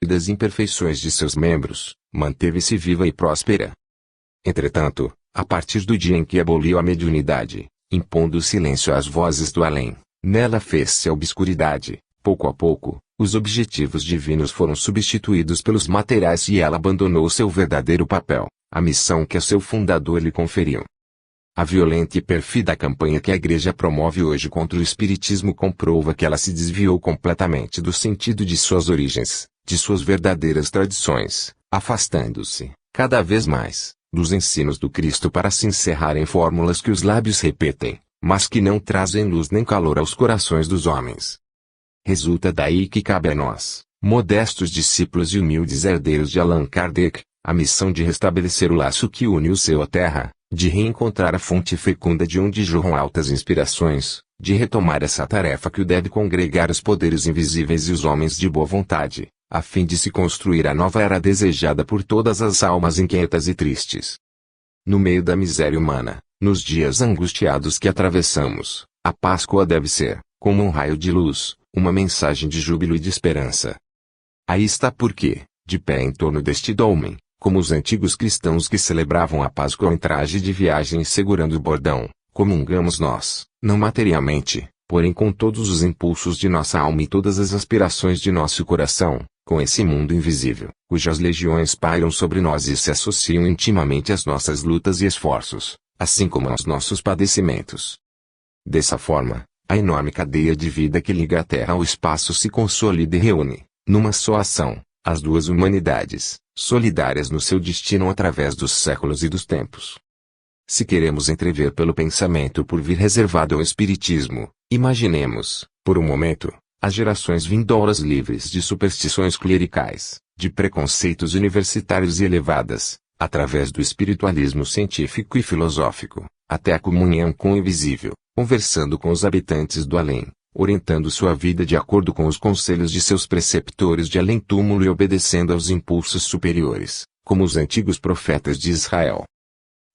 e das imperfeições de seus membros, manteve-se viva e próspera. Entretanto, a partir do dia em que aboliu a mediunidade, impondo silêncio às vozes do além, nela fez-se a obscuridade. Pouco a pouco, os objetivos divinos foram substituídos pelos materiais e ela abandonou seu verdadeiro papel, a missão que a seu fundador lhe conferiu. A violenta e perfida campanha que a Igreja promove hoje contra o Espiritismo comprova que ela se desviou completamente do sentido de suas origens, de suas verdadeiras tradições, afastando-se, cada vez mais, dos ensinos do Cristo para se encerrar em fórmulas que os lábios repetem, mas que não trazem luz nem calor aos corações dos homens. Resulta daí que cabe a nós, modestos discípulos e humildes herdeiros de Allan Kardec, a missão de restabelecer o laço que une o céu à terra, de reencontrar a fonte fecunda de onde jorram altas inspirações, de retomar essa tarefa que o deve congregar os poderes invisíveis e os homens de boa vontade, a fim de se construir a nova era desejada por todas as almas inquietas e tristes. No meio da miséria humana, nos dias angustiados que atravessamos, a Páscoa deve ser, como um raio de luz, uma mensagem de júbilo e de esperança. Aí está porque, de pé em torno deste dolmen, como os antigos cristãos que celebravam a Páscoa em traje de viagem segurando o bordão, comungamos nós, não materialmente, porém com todos os impulsos de nossa alma e todas as aspirações de nosso coração, com esse mundo invisível, cujas legiões pairam sobre nós e se associam intimamente às nossas lutas e esforços, assim como aos nossos padecimentos. Dessa forma, a enorme cadeia de vida que liga a Terra ao espaço se consolida e reúne, numa só ação, as duas humanidades, solidárias no seu destino através dos séculos e dos tempos. Se queremos entrever pelo pensamento por vir reservado ao Espiritismo, imaginemos, por um momento, as gerações vindouras livres de superstições clericais, de preconceitos universitários e elevadas, através do espiritualismo científico e filosófico, até a comunhão com o invisível, conversando com os habitantes do além, orientando sua vida de acordo com os conselhos de seus preceptores de além-túmulo e obedecendo aos impulsos superiores, como os antigos profetas de Israel.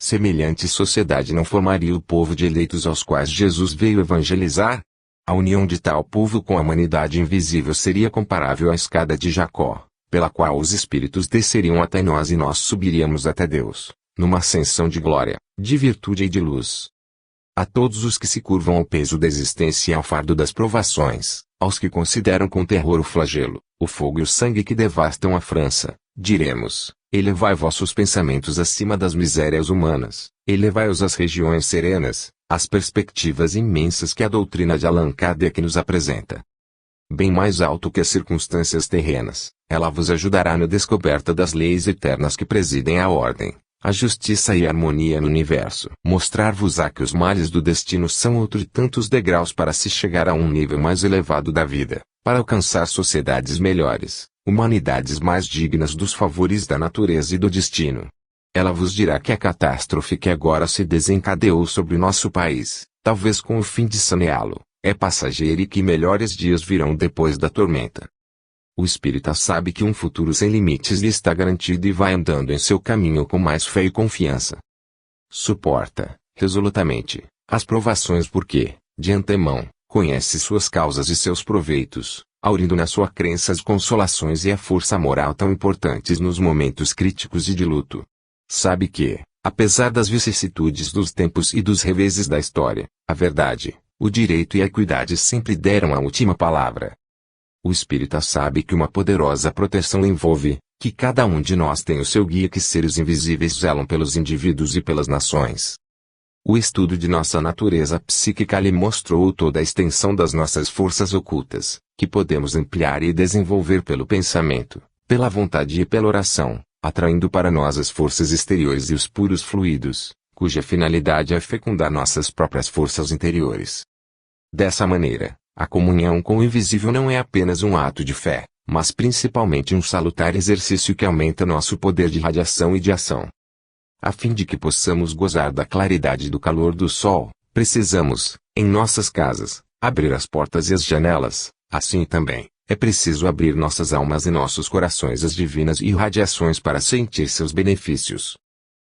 Semelhante sociedade não formaria o povo de eleitos aos quais Jesus veio evangelizar? A união de tal povo com a humanidade invisível seria comparável à escada de Jacó, pela qual os espíritos desceriam até nós e nós subiríamos até Deus, numa ascensão de glória, de virtude e de luz. A todos os que se curvam ao peso da existência e ao fardo das provações, aos que consideram com terror o flagelo, o fogo e o sangue que devastam a França, diremos: elevai vossos pensamentos acima das misérias humanas, elevai-os às regiões serenas, às perspectivas imensas que a doutrina de Allan Kardec nos apresenta. Bem mais alto que as circunstâncias terrenas, ela vos ajudará na descoberta das leis eternas que presidem a ordem, a justiça e a harmonia no universo. Mostrar-vos-á que os males do destino são outros tantos degraus para se chegar a um nível mais elevado da vida, para alcançar sociedades melhores, humanidades mais dignas dos favores da natureza e do destino. Ela vos dirá que a catástrofe que agora se desencadeou sobre o nosso país, talvez com o fim de saneá-lo, é passageira e que melhores dias virão depois da tormenta. O espírita sabe que um futuro sem limites lhe está garantido e vai andando em seu caminho com mais fé e confiança. Suporta, resolutamente, as provações porque, de antemão, conhece suas causas e seus proveitos, aurindo na sua crença as consolações e a força moral tão importantes nos momentos críticos e de luto. Sabe que, apesar das vicissitudes dos tempos e dos reveses da história, a verdade, o direito e a equidade sempre deram a última palavra. O espírita sabe que uma poderosa proteção envolve, que cada um de nós tem o seu guia, que seres invisíveis zelam pelos indivíduos e pelas nações. O estudo de nossa natureza psíquica lhe mostrou toda a extensão das nossas forças ocultas, que podemos ampliar e desenvolver pelo pensamento, pela vontade e pela oração, atraindo para nós as forças exteriores e os puros fluidos, cuja finalidade é fecundar nossas próprias forças interiores. Dessa maneira, a comunhão com o invisível não é apenas um ato de fé, mas principalmente um salutar exercício que aumenta nosso poder de radiação e de ação. A fim de que possamos gozar da claridade e do calor do sol, precisamos, em nossas casas, abrir as portas e as janelas. Assim também, é preciso abrir nossas almas e nossos corações às divinas irradiações para sentir seus benefícios.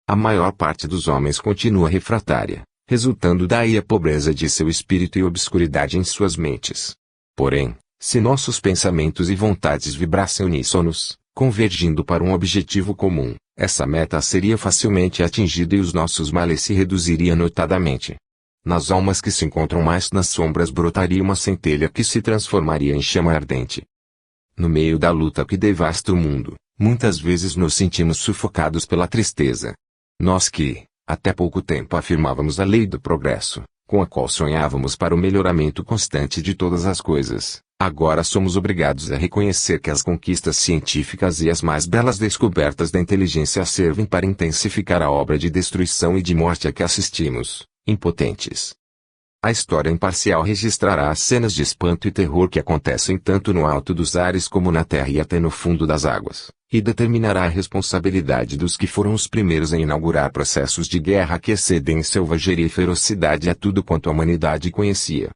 A maior parte dos homens continua refratária, resultando daí a pobreza de seu espírito e obscuridade em suas mentes. Porém, Se nossos pensamentos e vontades vibrassem uníssonos, convergindo para um objetivo comum, essa meta seria facilmente atingida e os nossos males se reduziriam notadamente. Nas almas que se encontram mais nas sombras brotaria uma centelha que se transformaria em chama ardente. No meio da luta que devasta o mundo, muitas vezes nos sentimos sufocados pela tristeza. Nós que, até pouco tempo afirmávamos a lei do progresso, com a qual sonhávamos para o melhoramento constante de todas as coisas, agora somos obrigados a reconhecer que as conquistas científicas e as mais belas descobertas da inteligência servem para intensificar a obra de destruição e de morte a que assistimos, impotentes. A história imparcial registrará as cenas de espanto e terror que acontecem tanto no alto dos ares como na terra e até no fundo das águas, e determinará a responsabilidade dos que foram os primeiros em inaugurar processos de guerra que excedem em selvageria e ferocidade a tudo quanto a humanidade conhecia.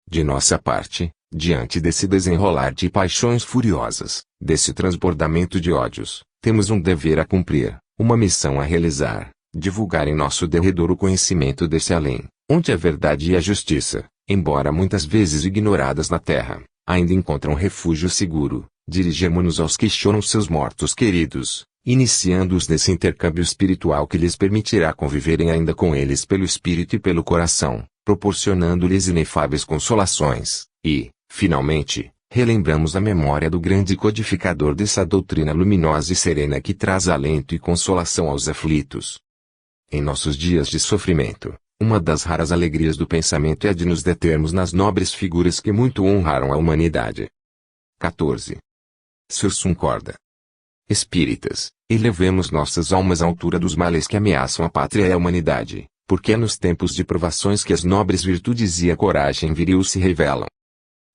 De nossa parte, diante desse desenrolar de paixões furiosas, desse transbordamento de ódios, temos um dever a cumprir, uma missão a realizar: divulgar em nosso derredor o conhecimento desse além, onde a verdade e a justiça, embora muitas vezes ignoradas na terra, ainda encontram refúgio seguro. Dirigemo-nos aos que choram seus mortos queridos, iniciando-os nesse intercâmbio espiritual que lhes permitirá conviverem ainda com eles pelo espírito e pelo coração, proporcionando-lhes inefáveis consolações, e, finalmente, relembramos a memória do grande codificador dessa doutrina luminosa e serena que traz alento e consolação aos aflitos. Em nossos dias de sofrimento, uma das raras alegrias do pensamento é a de nos determos nas nobres figuras que muito honraram a humanidade. 14. Sursum Corda. Espíritas, elevemos nossas almas à altura dos males que ameaçam a pátria e a humanidade, porque é nos tempos de provações que as nobres virtudes e a coragem viril se revelam.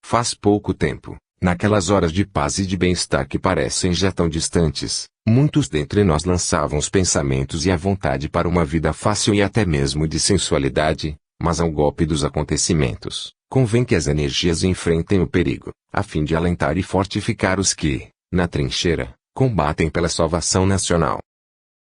Faz pouco tempo, naquelas horas de paz e de bem-estar que parecem já tão distantes, muitos dentre nós lançavam os pensamentos e a vontade para uma vida fácil e até mesmo de sensualidade, mas ao golpe dos acontecimentos, convém que as energias enfrentem o perigo, a fim de alentar e fortificar os que, na trincheira, combatem pela salvação nacional.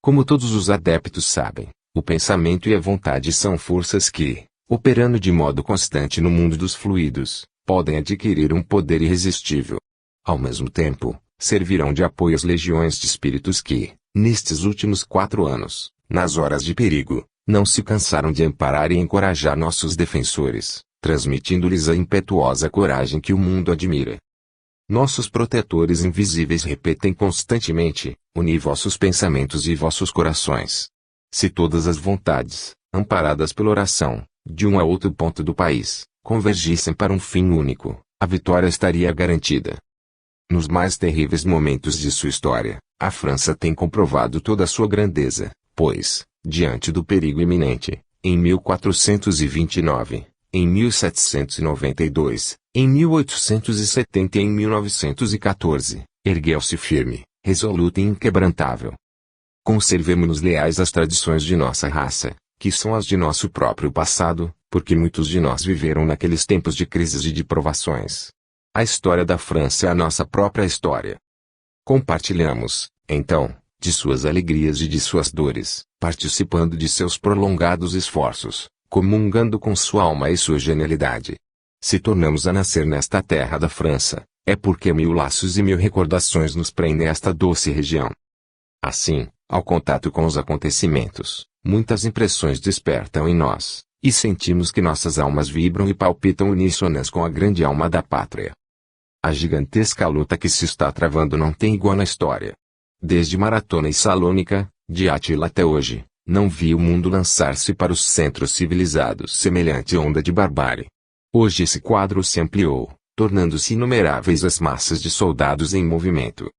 Como todos os adeptos sabem, o pensamento e a vontade são forças que, operando de modo constante no mundo dos fluidos, podem adquirir um poder irresistível. Ao mesmo tempo, servirão de apoio às legiões de espíritos que, nestes últimos 4 anos, nas horas de perigo, não se cansaram de amparar e encorajar nossos defensores, transmitindo-lhes a impetuosa coragem que o mundo admira. Nossos protetores invisíveis repetem constantemente: uni vossos pensamentos e vossos corações. Se todas as vontades, amparadas pela oração, de um a outro ponto do país, convergissem para um fim único, a vitória estaria garantida. Nos mais terríveis momentos de sua história, a França tem comprovado toda a sua grandeza, pois, diante do perigo iminente, em 1429, em 1792, em 1870 e em 1914, ergueu-se firme, resoluta e inquebrantável. Conservemo-nos leais às tradições de nossa raça, que são as de nosso próprio passado, porque muitos de nós viveram naqueles tempos de crises e de provações. A história da França é a nossa própria história. Compartilhamos, então, de suas alegrias e de suas dores, participando de seus prolongados esforços, comungando com sua alma e sua genialidade. Se tornamos a nascer nesta terra da França, é porque 1000 laços e 1000 recordações nos prendem a esta doce região. Assim, ao contato com os acontecimentos, muitas impressões despertam em nós, e sentimos que nossas almas vibram e palpitam uníssonas com a grande alma da pátria. A gigantesca luta que se está travando não tem igual na história. Desde Maratona e Salônica, de Átila até hoje, não vi o mundo lançar-se para os centros civilizados semelhante onda de barbárie. Hoje esse quadro se ampliou, tornando-se inumeráveis as massas de soldados em movimento.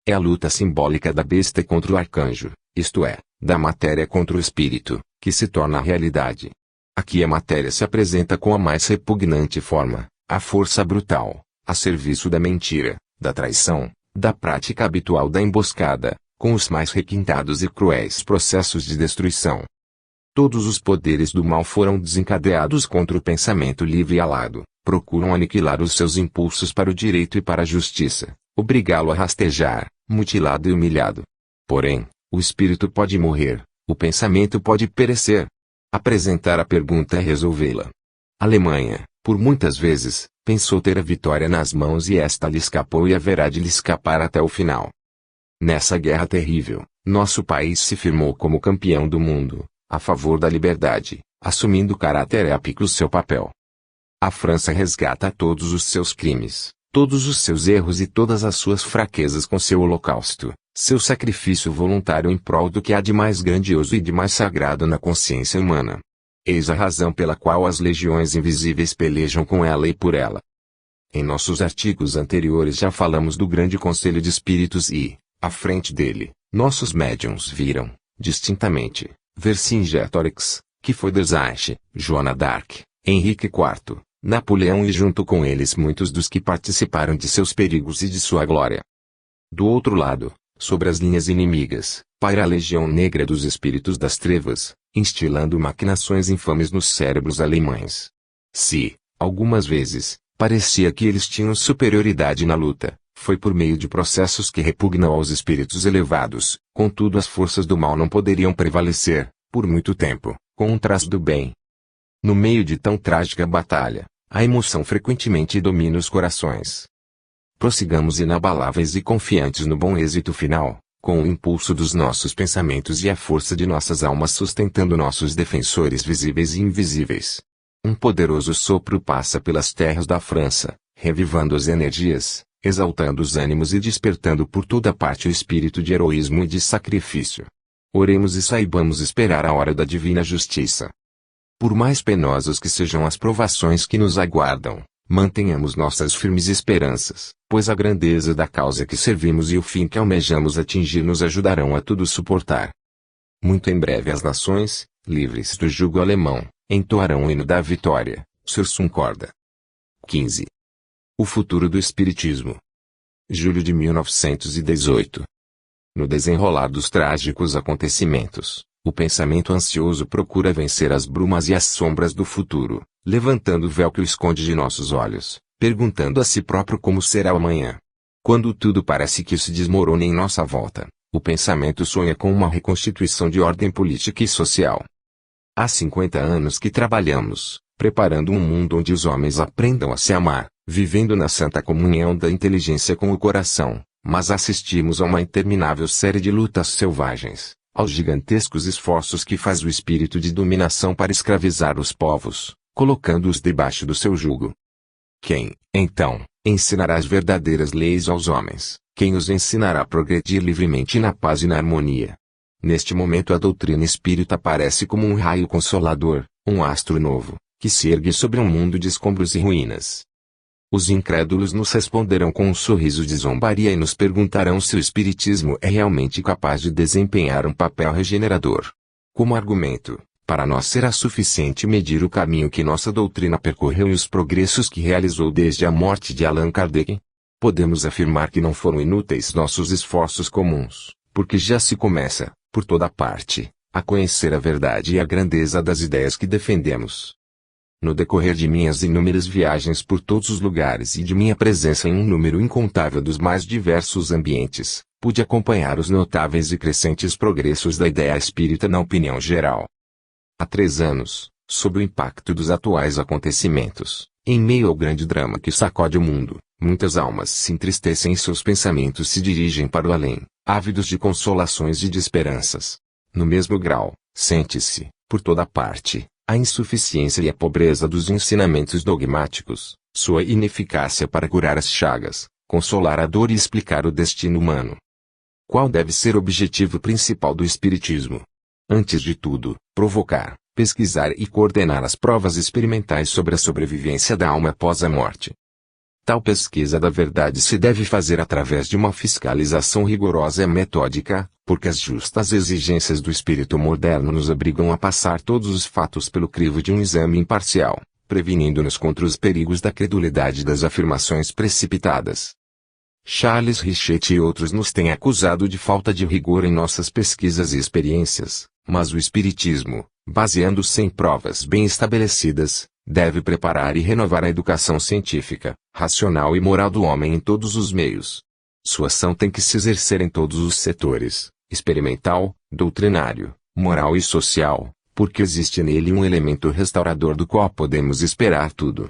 É a luta simbólica da besta contra o arcanjo, isto é, da matéria contra o espírito, que se torna a realidade. Aqui a matéria se apresenta com a mais repugnante forma, a força brutal, a serviço da mentira, da traição, da prática habitual da emboscada, com os mais requintados e cruéis processos de destruição. Todos os poderes do mal foram desencadeados contra o pensamento livre e alado, procuram aniquilar os seus impulsos para o direito e para a justiça, obrigá-lo a rastejar, mutilado e humilhado. Porém, o espírito pode morrer, o pensamento pode perecer. Apresentar a pergunta é resolvê-la. Alemanha, Por muitas vezes, pensou ter a vitória nas mãos e esta lhe escapou e haverá de lhe escapar até o final. Nessa guerra terrível, nosso país se firmou como campeão do mundo, a favor da liberdade, assumindo o caráter épico do seu papel. A França resgata todos os seus crimes, todos os seus erros e todas as suas fraquezas com seu holocausto, seu sacrifício voluntário em prol do que há de mais grandioso e de mais sagrado na consciência humana. Eis a razão pela qual as legiões invisíveis pelejam com ela e por ela. Em nossos artigos anteriores já falamos do grande conselho de espíritos e, à frente dele, nossos médiuns viram, distintamente, Vercingetorix, que foi Desarche, Joana d'Arc, Henrique IV, Napoleão e junto com eles muitos dos que participaram de seus perigos e de sua glória. Do outro lado, sobre as linhas inimigas, paira a legião negra dos espíritos das trevas, instilando maquinações infames nos cérebros alemães. Se, algumas vezes, parecia que eles tinham superioridade na luta, foi por meio de processos que repugnam aos espíritos elevados, contudo as forças do mal não poderiam prevalecer, por muito tempo, contra as do bem. No meio de tão trágica batalha, a emoção frequentemente domina os corações. Prossigamos inabaláveis e confiantes no bom êxito final, com o impulso dos nossos pensamentos e a força de nossas almas sustentando nossos defensores visíveis e invisíveis. Um poderoso sopro passa pelas terras da França, revivando as energias, exaltando os ânimos e despertando por toda parte o espírito de heroísmo e de sacrifício. Oremos e saibamos esperar a hora da divina justiça. Por mais penosas que sejam as provações que nos aguardam, mantenhamos nossas firmes esperanças, pois a grandeza da causa que servimos e o fim que almejamos atingir nos ajudarão a tudo suportar. Muito em breve as nações, livres do jugo alemão, entoarão o hino da vitória, Sursum Corda. 15. O futuro do Espiritismo. Julho de 1918. No desenrolar dos trágicos acontecimentos, o pensamento ansioso procura vencer as brumas e as sombras do futuro, levantando o véu que o esconde de nossos olhos, perguntando a si próprio como será o amanhã. Quando tudo parece que se desmorona em nossa volta, o pensamento sonha com uma reconstituição de ordem política e social. Há 50 anos que trabalhamos, preparando um mundo onde os homens aprendam a se amar, vivendo na santa comunhão da inteligência com o coração, mas assistimos a uma interminável série de lutas selvagens, aos gigantescos esforços que faz o espírito de dominação para escravizar os povos, colocando-os debaixo do seu jugo. Quem, então, ensinará as verdadeiras leis aos homens? Quem os ensinará a progredir livremente na paz e na harmonia? Neste momento a doutrina espírita aparece como um raio consolador, um astro novo, que se ergue sobre um mundo de escombros e ruínas. Os incrédulos nos responderão com um sorriso de zombaria e nos perguntarão se o espiritismo é realmente capaz de desempenhar um papel regenerador. Como argumento, para nós será suficiente medir o caminho que nossa doutrina percorreu e os progressos que realizou desde a morte de Allan Kardec. Podemos afirmar que não foram inúteis nossos esforços comuns, porque já se começa, por toda parte, a conhecer a verdade e a grandeza das ideias que defendemos. No decorrer de minhas inúmeras viagens por todos os lugares e de minha presença em um número incontável dos mais diversos ambientes, pude acompanhar os notáveis e crescentes progressos da ideia espírita na opinião geral. Há 3 anos, sob o impacto dos atuais acontecimentos, em meio ao grande drama que sacode o mundo, muitas almas se entristecem e seus pensamentos se dirigem para o além, ávidos de consolações e de esperanças. No mesmo grau, sente-se, por toda parte, a insuficiência e a pobreza dos ensinamentos dogmáticos, sua ineficácia para curar as chagas, consolar a dor e explicar o destino humano. Qual deve ser o objetivo principal do Espiritismo? Antes de tudo, provocar, pesquisar e coordenar as provas experimentais sobre a sobrevivência da alma após a morte. Tal pesquisa da verdade se deve fazer através de uma fiscalização rigorosa e metódica, porque as justas exigências do espírito moderno nos obrigam a passar todos os fatos pelo crivo de um exame imparcial, prevenindo-nos contra os perigos da credulidade das afirmações precipitadas. Charles Richet e outros nos têm acusado de falta de rigor em nossas pesquisas e experiências, mas o Espiritismo, baseando-se em provas bem estabelecidas, deve preparar e renovar a educação científica, racional e moral do homem em todos os meios. Sua ação tem que se exercer em todos os setores, experimental, doutrinário, moral e social, porque existe nele um elemento restaurador do qual podemos esperar tudo.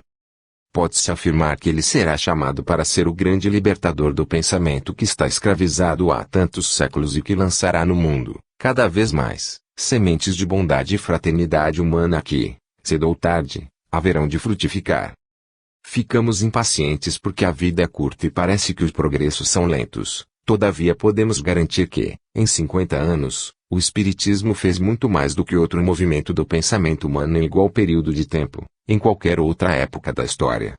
pode-se afirmar que ele será chamado para ser o grande libertador do pensamento que está escravizado há tantos séculos e que lançará no mundo, cada vez mais, sementes de bondade e fraternidade humana que, cedo ou tarde, haverão de frutificar. Ficamos impacientes porque a vida é curta e parece que os progressos são lentos, todavia podemos garantir que, em 50 anos, o Espiritismo fez muito mais do que outro movimento do pensamento humano em igual período de tempo, em qualquer outra época da história.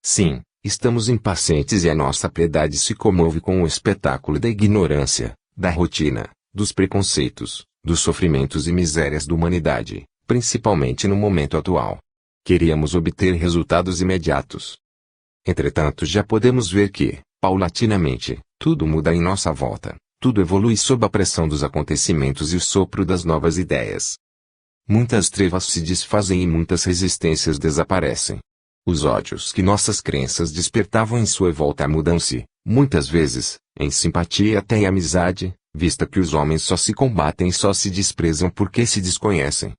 Sim, estamos impacientes e a nossa piedade se comove com o espetáculo da ignorância, da rotina, dos preconceitos, dos sofrimentos e misérias da humanidade, principalmente no momento atual. Queríamos obter resultados imediatos. Entretanto, já podemos ver que, paulatinamente, tudo muda em nossa volta, tudo evolui sob a pressão dos acontecimentos e o sopro das novas ideias. Muitas trevas se desfazem e muitas resistências desaparecem. Os ódios que nossas crenças despertavam em sua volta mudam-se, muitas vezes, em simpatia até em amizade, vista que os homens só se combatem e só se desprezam porque se desconhecem.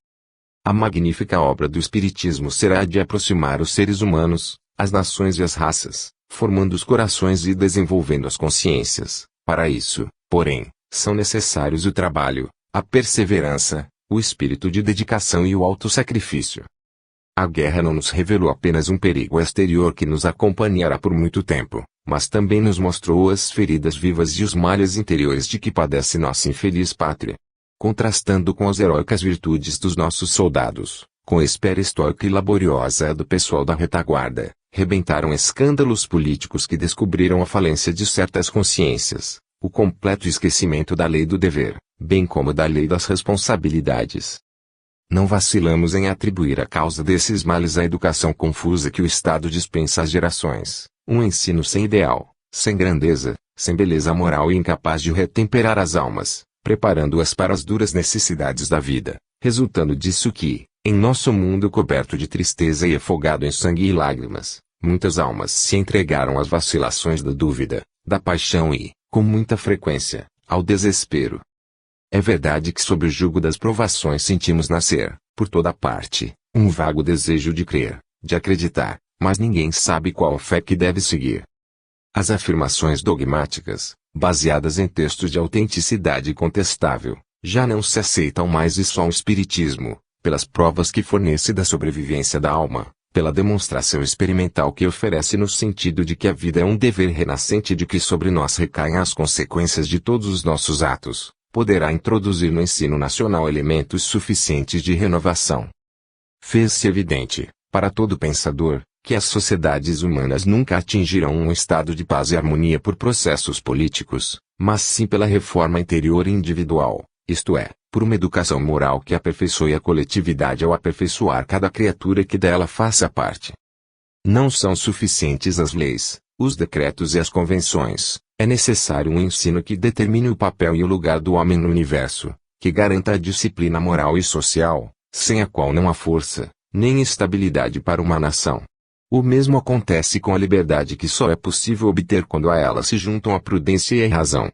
A magnífica obra do Espiritismo será a de aproximar os seres humanos, as nações e as raças, formando os corações e desenvolvendo as consciências. Para isso, porém, são necessários o trabalho, a perseverança, o espírito de dedicação e o autossacrifício. A guerra não nos revelou apenas um perigo exterior que nos acompanhará por muito tempo, mas também nos mostrou as feridas vivas e os males interiores de que padece nossa infeliz pátria. Contrastando com as heróicas virtudes dos nossos soldados, com a espera estoica e laboriosa do pessoal da retaguarda, rebentaram escândalos políticos que descobriram a falência de certas consciências, o completo esquecimento da lei do dever, bem como da lei das responsabilidades. Não vacilamos em atribuir a causa desses males à educação confusa que o Estado dispensa às gerações, um ensino sem ideal, sem grandeza, sem beleza moral e incapaz de retemperar as almas, preparando-as para as duras necessidades da vida, resultando disso que, em nosso mundo coberto de tristeza e afogado em sangue e lágrimas, muitas almas se entregaram às vacilações da dúvida, da paixão e, com muita frequência, ao desespero. É verdade que sob o jugo das provações sentimos nascer, por toda parte, um vago desejo de crer, de acreditar, mas ninguém sabe qual fé que deve seguir. As afirmações dogmáticas, baseadas em textos de autenticidade contestável, já não se aceitam mais e só o Espiritismo, pelas provas que fornece da sobrevivência da alma, pela demonstração experimental que oferece no sentido de que a vida é um dever renascente e de que sobre nós recaem as consequências de todos os nossos atos, poderá introduzir no ensino nacional elementos suficientes de renovação. Fez-se evidente, para todo pensador, que as sociedades humanas nunca atingirão um estado de paz e harmonia por processos políticos, mas sim pela reforma interior e individual, isto é, por uma educação moral que aperfeiçoe a coletividade ao aperfeiçoar cada criatura que dela faça parte. Não são suficientes as leis, os decretos e as convenções, é necessário um ensino que determine o papel e o lugar do homem no universo, que garanta a disciplina moral e social, sem a qual não há força, nem estabilidade para uma nação. O mesmo acontece com a liberdade que só é possível obter quando a ela se juntam a prudência e a razão.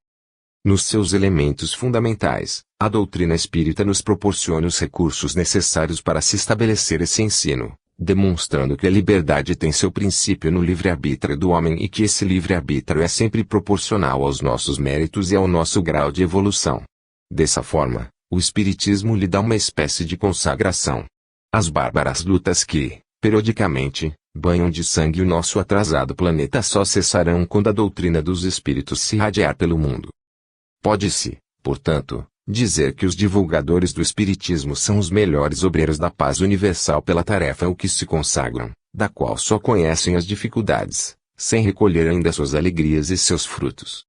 Nos seus elementos fundamentais, a doutrina espírita nos proporciona os recursos necessários para se estabelecer esse ensino, demonstrando que a liberdade tem seu princípio no livre-arbítrio do homem e que esse livre-arbítrio é sempre proporcional aos nossos méritos e ao nosso grau de evolução. Dessa forma, o Espiritismo lhe dá uma espécie de consagração. As bárbaras lutas que, periodicamente, banham de sangue o nosso atrasado planeta só cessarão quando a doutrina dos espíritos se irradiar pelo mundo. Pode-se, portanto, dizer que os divulgadores do Espiritismo são os melhores obreiros da paz universal pela tarefa ao que se consagram, da qual só conhecem as dificuldades, sem recolher ainda suas alegrias e seus frutos.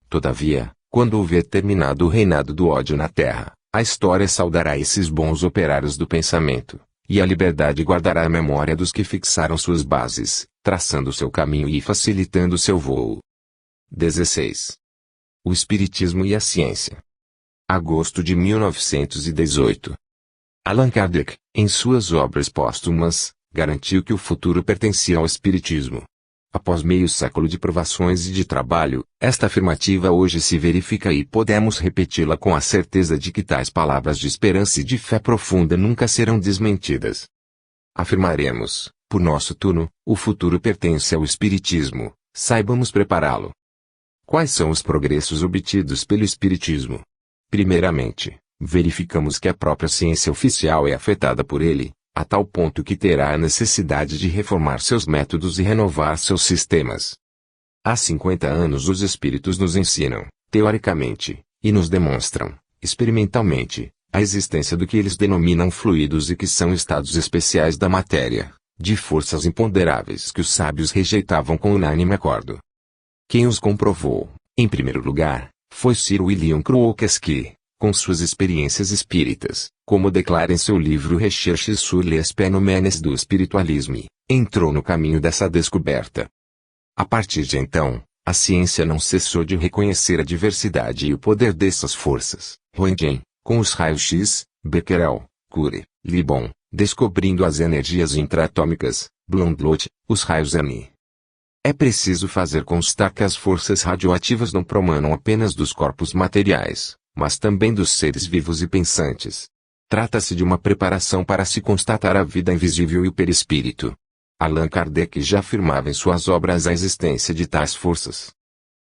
Todavia, quando houver terminado o reinado do ódio na terra, a história saudará esses bons operários do pensamento, e a liberdade guardará a memória dos que fixaram suas bases, traçando seu caminho e facilitando seu voo. 16. O Espiritismo e a Ciência. Agosto de 1918. Allan Kardec, em suas obras póstumas, garantiu que o futuro pertencia ao Espiritismo. Após meio século de provações e de trabalho, esta afirmativa hoje se verifica e podemos repeti-la com a certeza de que tais palavras de esperança e de fé profunda nunca serão desmentidas. Afirmaremos, Por nosso turno, o futuro pertence ao Espiritismo, saibamos prepará-lo. Quais são os progressos obtidos pelo Espiritismo? Primeiramente, verificamos que a própria ciência oficial é afetada por ele, a tal ponto que terá a necessidade de reformar seus métodos e renovar seus sistemas. Há 50 anos os espíritos nos ensinam, teoricamente, e nos demonstram, experimentalmente, a existência do que eles denominam fluidos e que são estados especiais da matéria, de forças imponderáveis que os sábios rejeitavam com unânime acordo. Quem os comprovou, em primeiro lugar, foi Sir William Crookes que, com suas experiências espíritas, como declara em seu livro Recherches sur les phénomènes du spiritualisme, entrou no caminho dessa descoberta. A partir de então, a ciência não cessou de reconhecer a diversidade e o poder dessas forças. Röntgen, com os raios-x, Becquerel, Curie, Le Bon, descobrindo as energias intraatômicas, Blondlot, os raios N. É preciso fazer constar que as forças radioativas não promanam apenas dos corpos materiais, mas também dos seres vivos e pensantes. Trata-se de uma preparação para se constatar a vida invisível e o perispírito. Allan Kardec já afirmava em suas obras a existência de tais forças.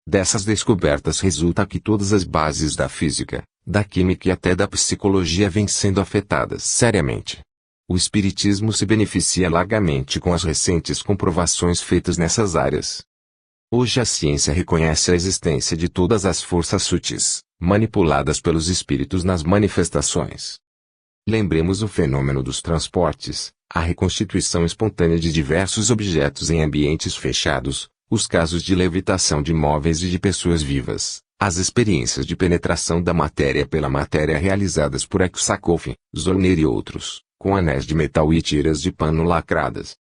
Dessas descobertas resulta que todas as bases da física, da química e até da psicologia vêm sendo afetadas seriamente. O Espiritismo se beneficia largamente com as recentes comprovações feitas nessas áreas. Hoje a ciência reconhece a existência de todas as forças sutis, manipuladas pelos espíritos nas manifestações. Lembremos o fenômeno dos transportes, a reconstituição espontânea de diversos objetos em ambientes fechados, os casos de levitação de móveis e de pessoas vivas, as experiências de penetração da matéria pela matéria realizadas por Aksakov, Zollner e outros, com anéis de metal e tiras de pano lacradas.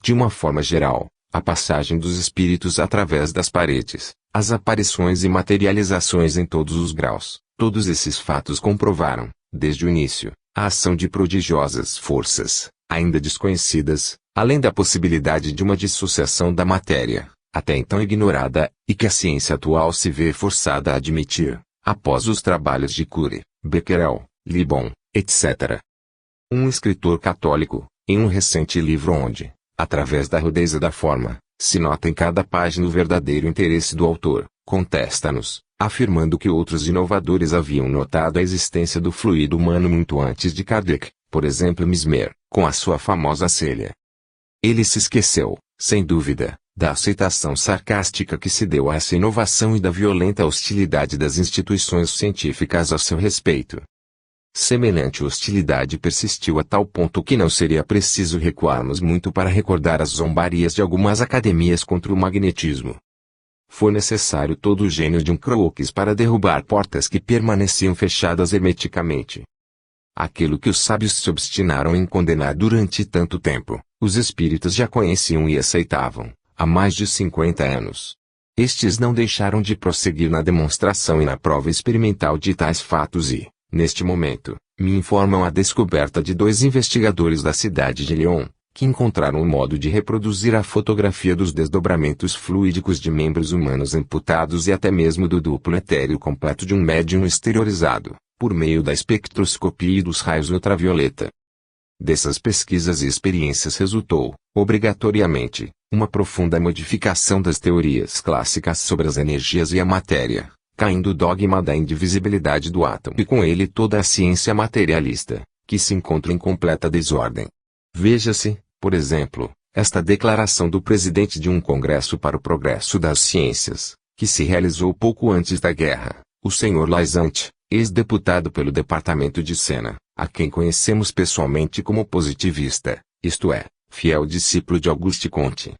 De uma forma geral, a passagem dos espíritos através das paredes, as aparições e materializações em todos os graus, todos esses fatos comprovaram, desde o início, a ação de prodigiosas forças, ainda desconhecidas, além da possibilidade de uma dissociação da matéria, até então ignorada, e que a ciência atual se vê forçada a admitir, após os trabalhos de Curie, Becquerel, Le Bon, etc. Um escritor católico, em um recente livro onde, através da rudeza da forma, se nota em cada página o verdadeiro interesse do autor, contesta-nos, afirmando que outros inovadores haviam notado a existência do fluido humano muito antes de Kardec, por exemplo Mesmer, com a sua famosa celha. Ele se esqueceu, sem dúvida, da aceitação sarcástica que se deu a essa inovação e da violenta hostilidade das instituições científicas a seu respeito. Semelhante hostilidade persistiu a tal ponto que não seria preciso recuarmos muito para recordar as zombarias de algumas academias contra o magnetismo. Foi necessário todo o gênio de um Crookes para derrubar portas que permaneciam fechadas hermeticamente. Aquilo que os sábios se obstinaram em condenar durante tanto tempo, os espíritas já conheciam e aceitavam, há mais de 50 anos. Estes não deixaram de prosseguir na demonstração e na prova experimental de tais fatos e, neste momento, me informam a descoberta de 2 investigadores da cidade de Lyon, que encontraram um modo de reproduzir a fotografia dos desdobramentos fluídicos de membros humanos amputados e até mesmo do duplo etéreo completo de um médium exteriorizado, por meio da espectroscopia e dos raios ultravioleta. Dessas pesquisas e experiências resultou, obrigatoriamente, uma profunda modificação das teorias clássicas sobre as energias e a matéria, caindo o dogma da indivisibilidade do átomo e com ele toda a ciência materialista, que se encontra em completa desordem. Veja-se, por exemplo, esta declaração do presidente de um congresso para o progresso das ciências, que se realizou pouco antes da guerra, o Sr. Laizant, ex-deputado pelo departamento de Sena, a quem conhecemos pessoalmente como positivista, isto é, fiel discípulo de Auguste Comte.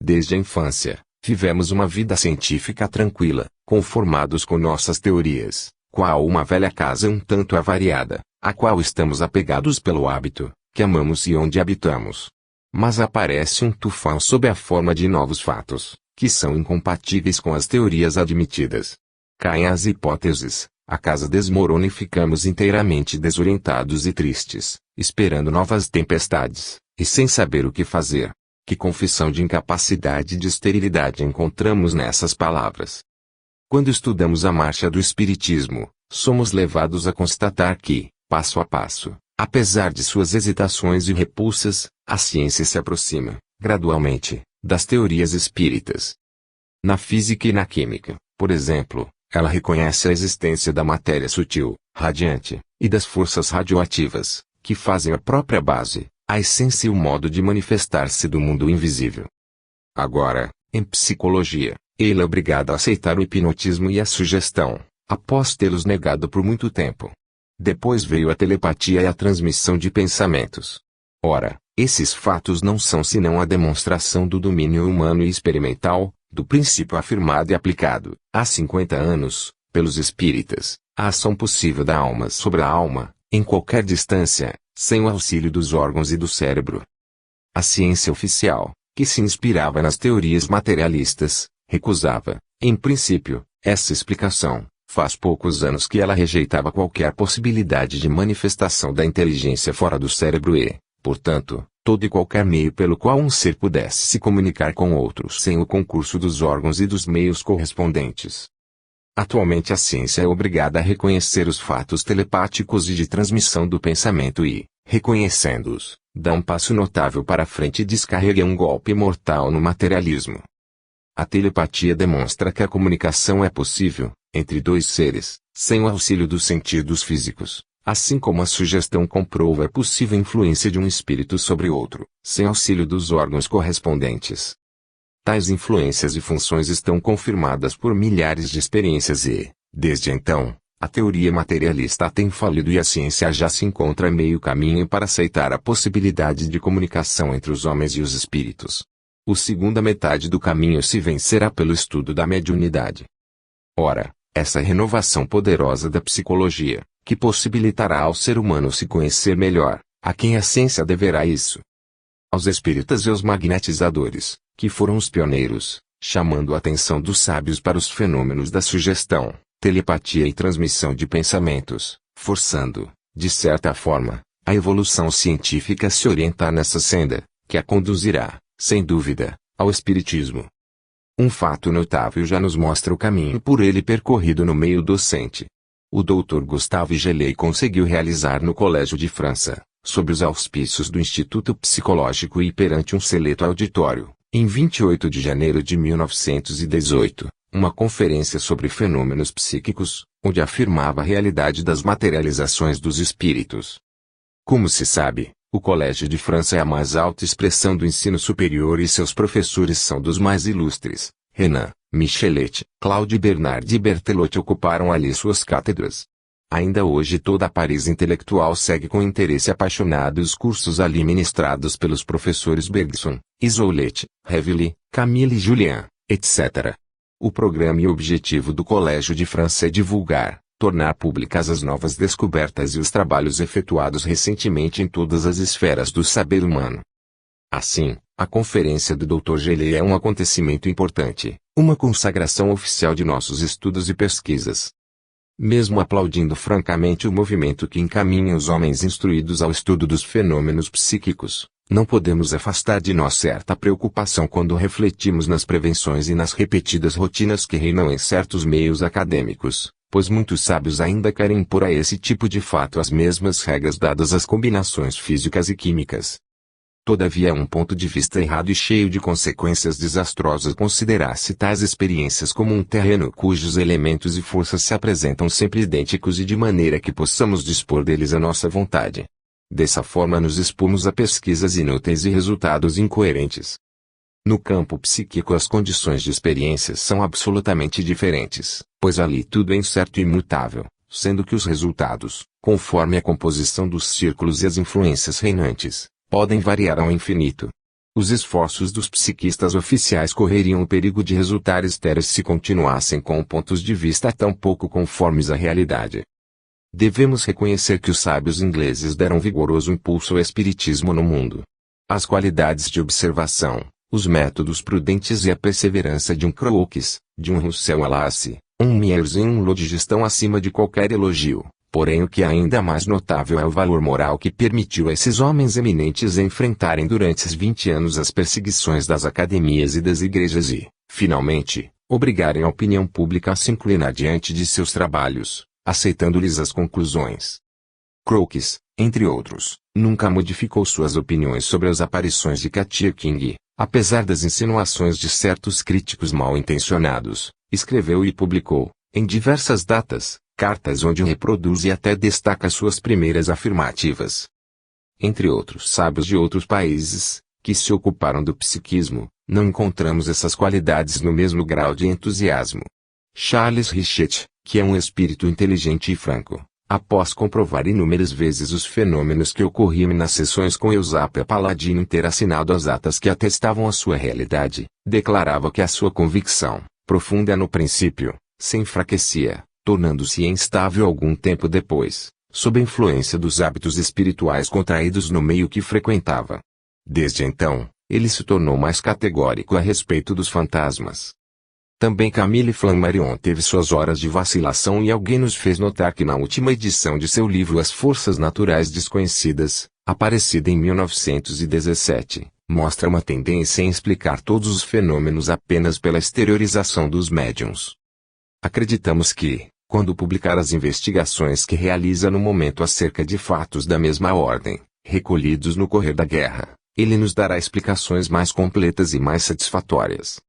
Desde a infância, vivemos uma vida científica tranquila, conformados com nossas teorias, qual uma velha casa um tanto avariada, a qual estamos apegados pelo hábito, que amamos e onde habitamos. Mas aparece um tufão sob a forma de novos fatos, que são incompatíveis com as teorias admitidas. Caem as hipóteses, a casa desmorona e ficamos inteiramente desorientados e tristes, esperando novas tempestades, e sem saber o que fazer. Que confissão de incapacidade e de esterilidade encontramos nessas palavras. Quando estudamos a marcha do Espiritismo, somos levados a constatar que, passo a passo, Apesar de suas hesitações e repulsas, a ciência se aproxima, gradualmente, das teorias espíritas. Na física e na química, por exemplo, ela reconhece a existência da matéria sutil, radiante, e das forças radioativas, que fazem a própria base, a essência e o modo de manifestar-se do mundo invisível. Agora, em psicologia, ele é obrigado a aceitar o hipnotismo e a sugestão, após tê-los negado por muito tempo. Depois veio a telepatia e a transmissão de pensamentos. Ora, esses fatos não são senão a demonstração do domínio humano e experimental, do princípio afirmado e aplicado, há 50 anos, pelos espíritas, a ação possível da alma sobre a alma, em qualquer distância, sem o auxílio dos órgãos e do cérebro. A ciência oficial, que se inspirava nas teorias materialistas, recusava, em princípio, essa explicação. Faz poucos anos que ela rejeitava qualquer possibilidade de manifestação da inteligência fora do cérebro e, portanto, todo e qualquer meio pelo qual um ser pudesse se comunicar com outros sem o concurso dos órgãos e dos meios correspondentes. Atualmente a ciência é obrigada a reconhecer os fatos telepáticos e de transmissão do pensamento e, reconhecendo-os, dá um passo notável para a frente e descarrega um golpe mortal no materialismo. A telepatia demonstra que a comunicação é possível, entre dois seres, sem o auxílio dos sentidos físicos, assim como a sugestão comprova a possível influência de um espírito sobre outro, sem auxílio dos órgãos correspondentes. Tais influências e funções estão confirmadas por milhares de experiências e, desde então, a teoria materialista tem falido e a ciência já se encontra a meio caminho para aceitar a possibilidade de comunicação entre os homens e os espíritos. A segunda metade do caminho se vencerá pelo estudo da mediunidade. Ora, essa renovação poderosa da psicologia, que possibilitará ao ser humano se conhecer melhor, a quem a ciência deverá isso? Aos espíritas e aos magnetizadores, que foram os pioneiros, chamando a atenção dos sábios para os fenômenos da sugestão, telepatia e transmissão de pensamentos, forçando, de certa forma, a evolução científica a se orientar nessa senda, que a conduzirá, sem dúvida, ao espiritismo. Um fato notável já nos mostra o caminho por ele percorrido no meio docente. O Dr. Gustave Gelée conseguiu realizar no Colégio de França, sob os auspícios do Instituto Psicológico e perante um seleto auditório, em 28 de janeiro de 1918, uma conferência sobre fenômenos psíquicos, onde afirmava a realidade das materializações dos espíritos. Como se sabe, o Colégio de França é a mais alta expressão do ensino superior e seus professores são dos mais ilustres. Renan, Michelet, Claude Bernard e Berthelot ocuparam ali suas cátedras. Ainda hoje toda a Paris intelectual segue com interesse apaixonado os cursos ali ministrados pelos professores Bergson, Isolet, Réville, Camille e Julien, etc. O programa e objetivo do Colégio de França é divulgar, tornar públicas as novas descobertas e os trabalhos efetuados recentemente em todas as esferas do saber humano. Assim, a conferência do Dr. Gelée é um acontecimento importante, uma consagração oficial de nossos estudos e pesquisas. Mesmo aplaudindo francamente o movimento que encaminha os homens instruídos ao estudo dos fenômenos psíquicos, não podemos afastar de nós certa preocupação quando refletimos nas prevenções e nas repetidas rotinas que reinam em certos meios acadêmicos, pois muitos sábios ainda querem impor a esse tipo de fato as mesmas regras dadas às combinações físicas e químicas. Todavia é um ponto de vista errado e cheio de consequências desastrosas considerar-se tais experiências como um terreno cujos elementos e forças se apresentam sempre idênticos e de maneira que possamos dispor deles à nossa vontade. Dessa forma nos expomos a pesquisas inúteis e resultados incoerentes. No campo psíquico as condições de experiências são absolutamente diferentes, pois ali tudo é incerto e imutável, sendo que os resultados, conforme a composição dos círculos e as influências reinantes, podem variar ao infinito. Os esforços dos psiquistas oficiais correriam o perigo de resultar estéreis se continuassem com pontos de vista tão pouco conformes à realidade. Devemos reconhecer que os sábios ingleses deram vigoroso impulso ao espiritismo no mundo. As qualidades de observação, os métodos prudentes e a perseverança de um Crookes, de um Russell Wallace, um Myers e um Lodge estão acima de qualquer elogio. Porém o que é ainda mais notável é o valor moral que permitiu a esses homens eminentes enfrentarem durante esses 20 anos as perseguições das academias e das igrejas e, finalmente, obrigarem a opinião pública a se inclinar diante de seus trabalhos, aceitando-lhes as conclusões. Crookes, entre outros, nunca modificou suas opiniões sobre as aparições de Katia King, apesar das insinuações de certos críticos mal intencionados. Escreveu e publicou, em diversas datas, cartas onde reproduz e até destaca suas primeiras afirmativas. Entre outros sábios de outros países, que se ocuparam do psiquismo, não encontramos essas qualidades no mesmo grau de entusiasmo. Charles Richet, que é um espírito inteligente e franco, após comprovar inúmeras vezes os fenômenos que ocorriam nas sessões com Eusapia Paladino ter assinado as atas que atestavam a sua realidade, declarava que a sua convicção, profunda no princípio, se enfraquecia, tornando-se instável algum tempo depois, sob a influência dos hábitos espirituais contraídos no meio que frequentava. Desde então, ele se tornou mais categórico a respeito dos fantasmas. Também Camille Flammarion teve suas horas de vacilação e alguém nos fez notar que na última edição de seu livro As Forças Naturais Desconhecidas, aparecida em 1917, mostra uma tendência em explicar todos os fenômenos apenas pela exteriorização dos médiuns. Acreditamos que, quando publicar as investigações que realiza no momento acerca de fatos da mesma ordem, recolhidos no correr da guerra, ele nos dará explicações mais completas e mais satisfatórias.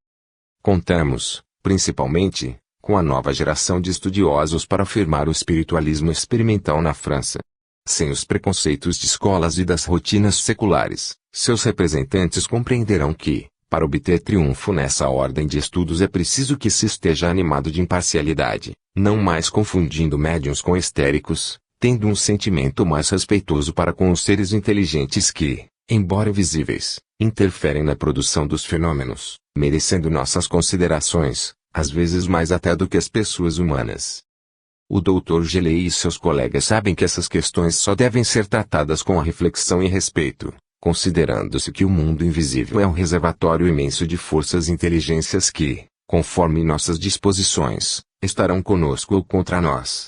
Contamos, principalmente, com a nova geração de estudiosos para afirmar o espiritualismo experimental na França. Sem os preconceitos de escolas e das rotinas seculares, seus representantes compreenderão que, para obter triunfo nessa ordem de estudos é preciso que se esteja animado de imparcialidade, não mais confundindo médiuns com histéricos, tendo um sentimento mais respeitoso para com os seres inteligentes que, embora visíveis, interferem na produção dos fenômenos, merecendo nossas considerações, às vezes mais até do que as pessoas humanas. O Dr. Gelei e seus colegas sabem que essas questões só devem ser tratadas com a reflexão e respeito, considerando-se que o mundo invisível é um reservatório imenso de forças e inteligências que, conforme nossas disposições, estarão conosco ou contra nós.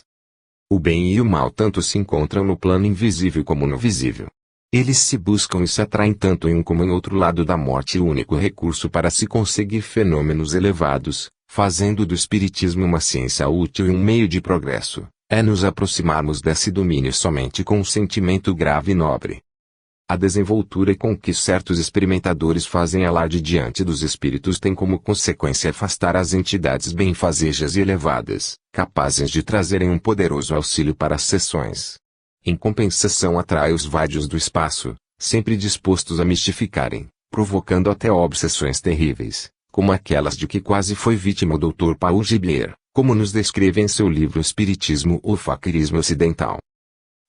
O bem e o mal tanto se encontram no plano invisível como no visível. Eles se buscam e se atraem tanto em um como em outro lado da morte, o único recurso para se conseguir fenômenos elevados, fazendo do espiritismo uma ciência útil e um meio de progresso, é nos aproximarmos desse domínio somente com um sentimento grave e nobre. A desenvoltura com que certos experimentadores fazem alarde diante dos espíritos tem como consequência afastar as entidades benfazejas e elevadas, capazes de trazerem um poderoso auxílio para as sessões. Em compensação atrai os vádios do espaço, sempre dispostos a mistificarem, provocando até obsessões terríveis, como aquelas de que quase foi vítima o Dr. Paul Gibier, como nos descreve em seu livro Espiritismo ou Faquirismo Ocidental.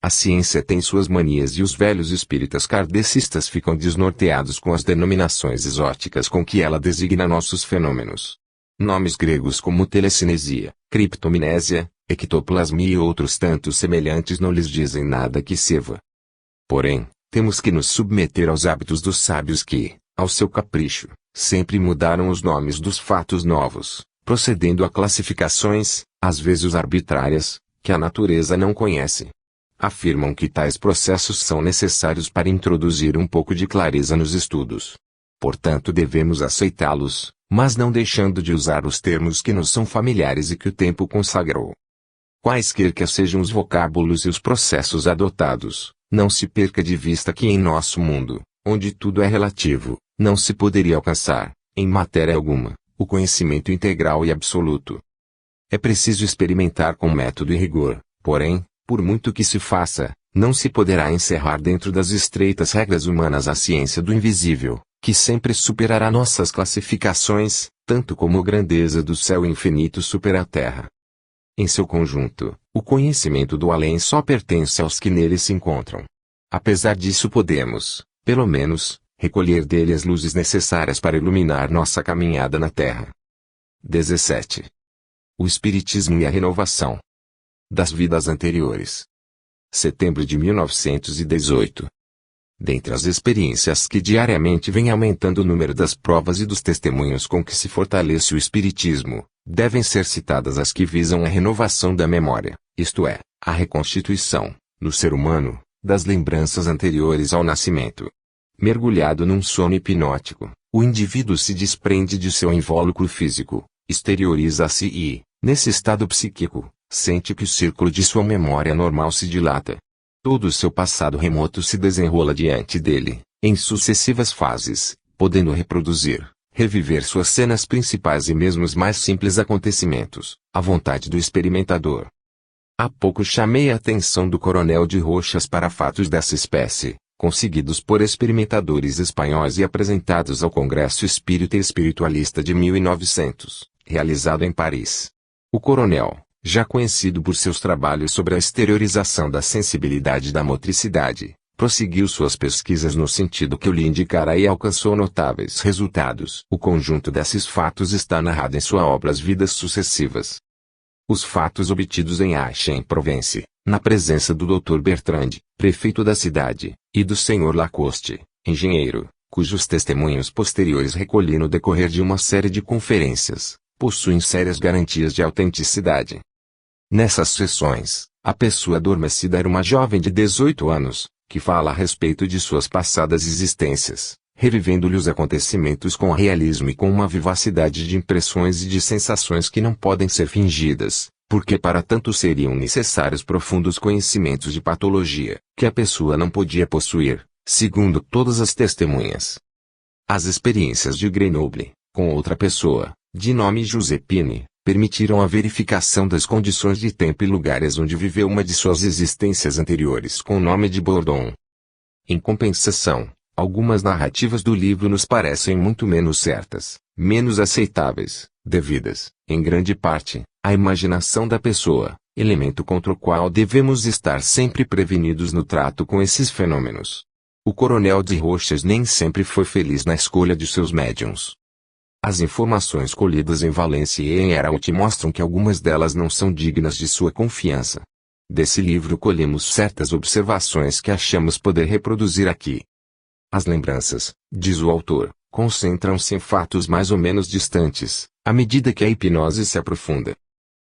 A ciência tem suas manias e os velhos espíritas kardecistas ficam desnorteados com as denominações exóticas com que ela designa nossos fenômenos. Nomes gregos como telecinesia, criptomnésia, ectoplasmia e outros tantos semelhantes não lhes dizem nada que sirva. Porém, temos que nos submeter aos hábitos dos sábios que, ao seu capricho, sempre mudaram os nomes dos fatos novos, procedendo a classificações, às vezes arbitrárias, que a natureza não conhece. Afirmam que tais processos são necessários para introduzir um pouco de clareza nos estudos. Portanto, devemos aceitá-los, mas não deixando de usar os termos que nos são familiares e que o tempo consagrou. Quaisquer que sejam os vocábulos e os processos adotados, não se perca de vista que em nosso mundo, onde tudo é relativo, não se poderia alcançar, em matéria alguma, o conhecimento integral e absoluto. É preciso experimentar com método e rigor, porém, por muito que se faça, não se poderá encerrar dentro das estreitas regras humanas a ciência do invisível, que sempre superará nossas classificações, tanto como a grandeza do céu infinito supera a terra. Em seu conjunto, o conhecimento do além só pertence aos que nele se encontram. Apesar disso podemos, pelo menos, recolher dele as luzes necessárias para iluminar nossa caminhada na terra. 17. O Espiritismo e a Renovação das Vidas Anteriores. Setembro de 1918. Dentre as experiências que diariamente vem aumentando o número das provas e dos testemunhos com que se fortalece o Espiritismo, devem ser citadas as que visam a renovação da memória, isto é, a reconstituição, no ser humano, das lembranças anteriores ao nascimento. Mergulhado num sono hipnótico, o indivíduo se desprende de seu invólucro físico, exterioriza-se e, nesse estado psíquico, sente que o círculo de sua memória normal se dilata. Todo o seu passado remoto se desenrola diante dele, em sucessivas fases, podendo reproduzir, reviver suas cenas principais e mesmo os mais simples acontecimentos, à vontade do experimentador. Há pouco chamei a atenção do Coronel de Roxas para fatos dessa espécie, conseguidos por experimentadores espanhóis e apresentados ao Congresso Espírita e Espiritualista de 1900, realizado em Paris. O coronel, já conhecido por seus trabalhos sobre a exteriorização da sensibilidade e da motricidade, prosseguiu suas pesquisas no sentido que eu lhe indicara e alcançou notáveis resultados. O conjunto desses fatos está narrado em sua obra As Vidas Sucessivas. Os fatos obtidos em Aix-en-Provence, na presença do Dr. Bertrand, prefeito da cidade, e do Sr. Lacoste, engenheiro, cujos testemunhos posteriores recolhi no decorrer de uma série de conferências, possuem sérias garantias de autenticidade. Nessas sessões, a pessoa adormecida era uma jovem de 18 anos, que fala a respeito de suas passadas existências, revivendo-lhe os acontecimentos com realismo e com uma vivacidade de impressões e de sensações que não podem ser fingidas, porque para tanto seriam necessários profundos conhecimentos de patologia, que a pessoa não podia possuir, segundo todas as testemunhas. As experiências de Grenoble, com outra pessoa, de nome Giuseppine, permitiram a verificação das condições de tempo e lugares onde viveu uma de suas existências anteriores com o nome de Bourdon. Em compensação, algumas narrativas do livro nos parecem muito menos certas, menos aceitáveis, devidas, em grande parte, à imaginação da pessoa, elemento contra o qual devemos estar sempre prevenidos no trato com esses fenômenos. O Coronel de Roxas nem sempre foi feliz na escolha de seus médiuns. As informações colhidas em Valência e em Hérault mostram que algumas delas não são dignas de sua confiança. Desse livro colhemos certas observações que achamos poder reproduzir aqui. As lembranças, diz o autor, concentram-se em fatos mais ou menos distantes, à medida que a hipnose se aprofunda.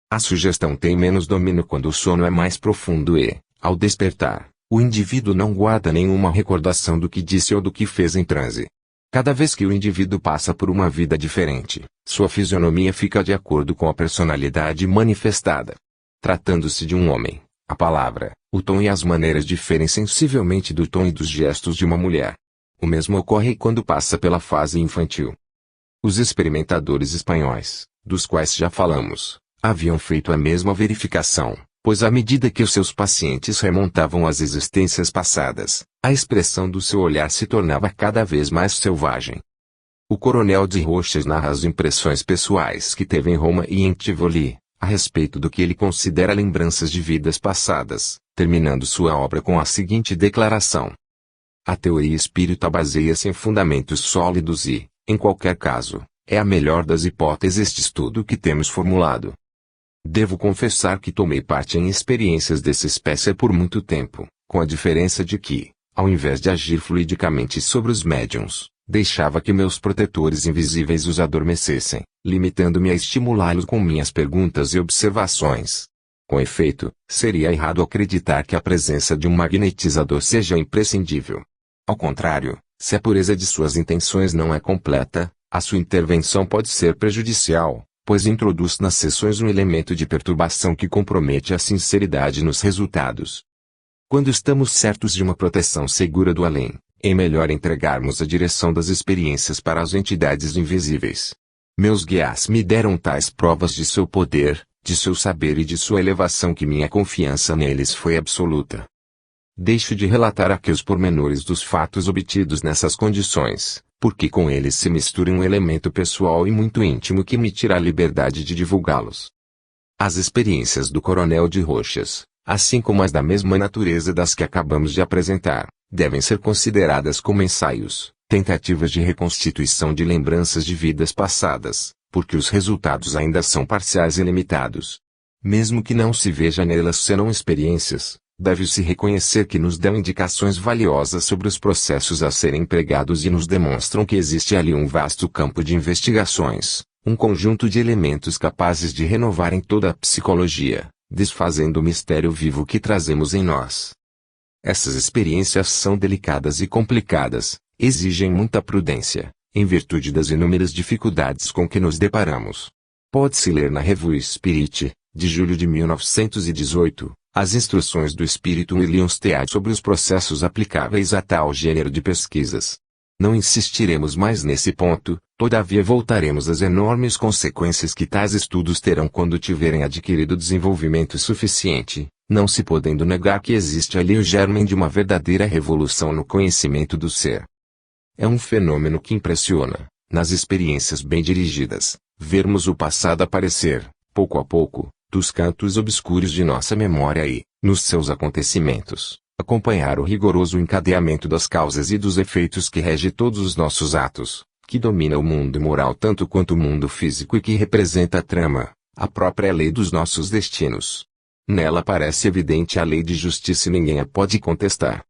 A sugestão tem menos domínio quando o sono é mais profundo e, ao despertar, o indivíduo não guarda nenhuma recordação do que disse ou do que fez em transe. Cada vez que o indivíduo passa por uma vida diferente, sua fisionomia fica de acordo com a personalidade manifestada. Tratando-se de um homem, a palavra, o tom e as maneiras diferem sensivelmente do tom e dos gestos de uma mulher. O mesmo ocorre quando passa pela fase infantil. Os experimentadores espanhóis, dos quais já falamos, haviam feito a mesma verificação, pois à medida que os seus pacientes remontavam às existências passadas, a expressão do seu olhar se tornava cada vez mais selvagem. O Coronel de Roxas narra as impressões pessoais que teve em Roma e em Tivoli, a respeito do que ele considera lembranças de vidas passadas, terminando sua obra com a seguinte declaração: a teoria espírita baseia-se em fundamentos sólidos e, em qualquer caso, é a melhor das hipóteses de estudo que temos formulado. Devo confessar que tomei parte em experiências dessa espécie por muito tempo, com a diferença de que, ao invés de agir fluidicamente sobre os médiuns, deixava que meus protetores invisíveis os adormecessem, limitando-me a estimulá-los com minhas perguntas e observações. Com efeito, seria errado acreditar que a presença de um magnetizador seja imprescindível. Ao contrário, se a pureza de suas intenções não é completa, a sua intervenção pode ser prejudicial, pois introduz nas sessões um elemento de perturbação que compromete a sinceridade nos resultados. Quando estamos certos de uma proteção segura do além, é melhor entregarmos a direção das experiências para as entidades invisíveis. Meus guias me deram tais provas de seu poder, de seu saber e de sua elevação que minha confiança neles foi absoluta. Deixo de relatar aqui os pormenores dos fatos obtidos nessas condições, porque com eles se mistura um elemento pessoal e muito íntimo que me tira a liberdade de divulgá-los. As experiências do Coronel de Roxas, assim como as da mesma natureza das que acabamos de apresentar, devem ser consideradas como ensaios, tentativas de reconstituição de lembranças de vidas passadas, porque os resultados ainda são parciais e limitados. Mesmo que não se veja nelas senão experiências, deve-se reconhecer que nos dão indicações valiosas sobre os processos a serem empregados e nos demonstram que existe ali um vasto campo de investigações, um conjunto de elementos capazes de renovar em toda a psicologia, desfazendo o mistério vivo que trazemos em nós. Essas experiências são delicadas e complicadas, exigem muita prudência, em virtude das inúmeras dificuldades com que nos deparamos. Pode-se ler na Revue Spirit, de julho de 1918, As instruções do espírito William Stead sobre os processos aplicáveis a tal gênero de pesquisas. Não insistiremos mais nesse ponto, todavia voltaremos às enormes consequências que tais estudos terão quando tiverem adquirido desenvolvimento suficiente, não se podendo negar que existe ali o germen de uma verdadeira revolução no conhecimento do ser. É um fenômeno que impressiona, nas experiências bem dirigidas, vermos o passado aparecer, pouco a pouco, dos cantos obscuros de nossa memória e, nos seus acontecimentos, acompanhar o rigoroso encadeamento das causas e dos efeitos que rege todos os nossos atos, que domina o mundo moral tanto quanto o mundo físico e que representa a trama, a própria lei dos nossos destinos. Nela parece evidente a lei de justiça e ninguém a pode contestar.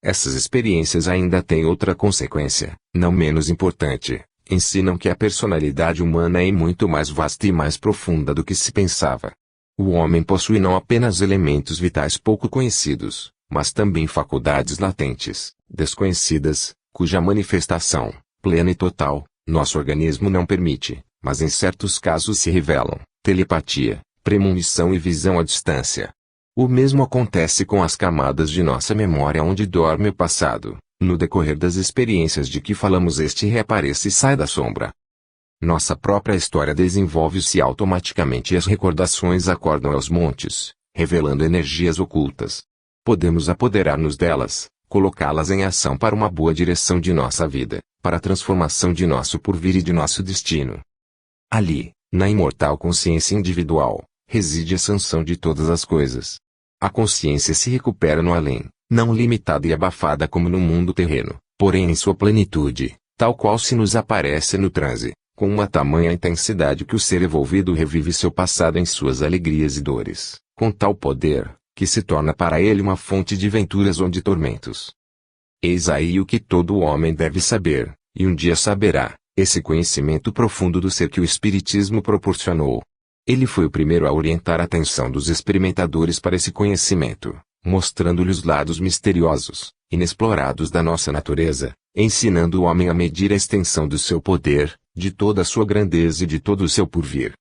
Essas experiências ainda têm outra consequência, não menos importante. Ensinam que a personalidade humana é muito mais vasta e mais profunda do que se pensava. O homem possui não apenas elementos vitais pouco conhecidos, mas também faculdades latentes, desconhecidas, cuja manifestação, plena e total, nosso organismo não permite, mas em certos casos se revelam: telepatia, premonição e visão à distância. O mesmo acontece com as camadas de nossa memória onde dorme o passado. No decorrer das experiências de que falamos este reaparece e sai da sombra. Nossa própria história desenvolve-se automaticamente e as recordações acordam aos montes, revelando energias ocultas. Podemos apoderar-nos delas, colocá-las em ação para uma boa direção de nossa vida, para a transformação de nosso porvir e de nosso destino. Ali, na imortal consciência individual, reside a sanção de todas as coisas. A consciência se recupera no além, não limitada e abafada como no mundo terreno, porém em sua plenitude, tal qual se nos aparece no transe, com uma tamanha intensidade que o ser evolvido revive seu passado em suas alegrias e dores, com tal poder, que se torna para ele uma fonte de venturas ou de tormentos. Eis aí o que todo homem deve saber, e um dia saberá, esse conhecimento profundo do ser que o Espiritismo proporcionou. Ele foi o primeiro a orientar a atenção dos experimentadores para esse conhecimento, mostrando-lhe os lados misteriosos, inexplorados da nossa natureza, ensinando o homem a medir a extensão do seu poder, de toda a sua grandeza e de todo o seu porvir.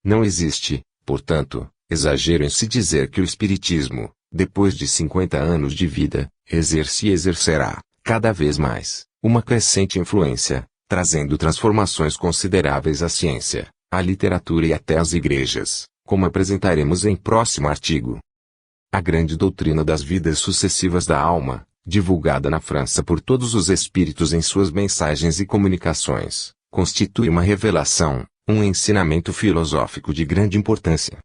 Não existe, portanto, exagero em se dizer que o Espiritismo, depois de 50 anos de vida, exerce e exercerá, cada vez mais, uma crescente influência, trazendo transformações consideráveis à ciência, à literatura e até às igrejas, como apresentaremos em próximo artigo. A grande doutrina das vidas sucessivas da alma, divulgada na França por todos os espíritos em suas mensagens e comunicações, constitui uma revelação, um ensinamento filosófico de grande importância.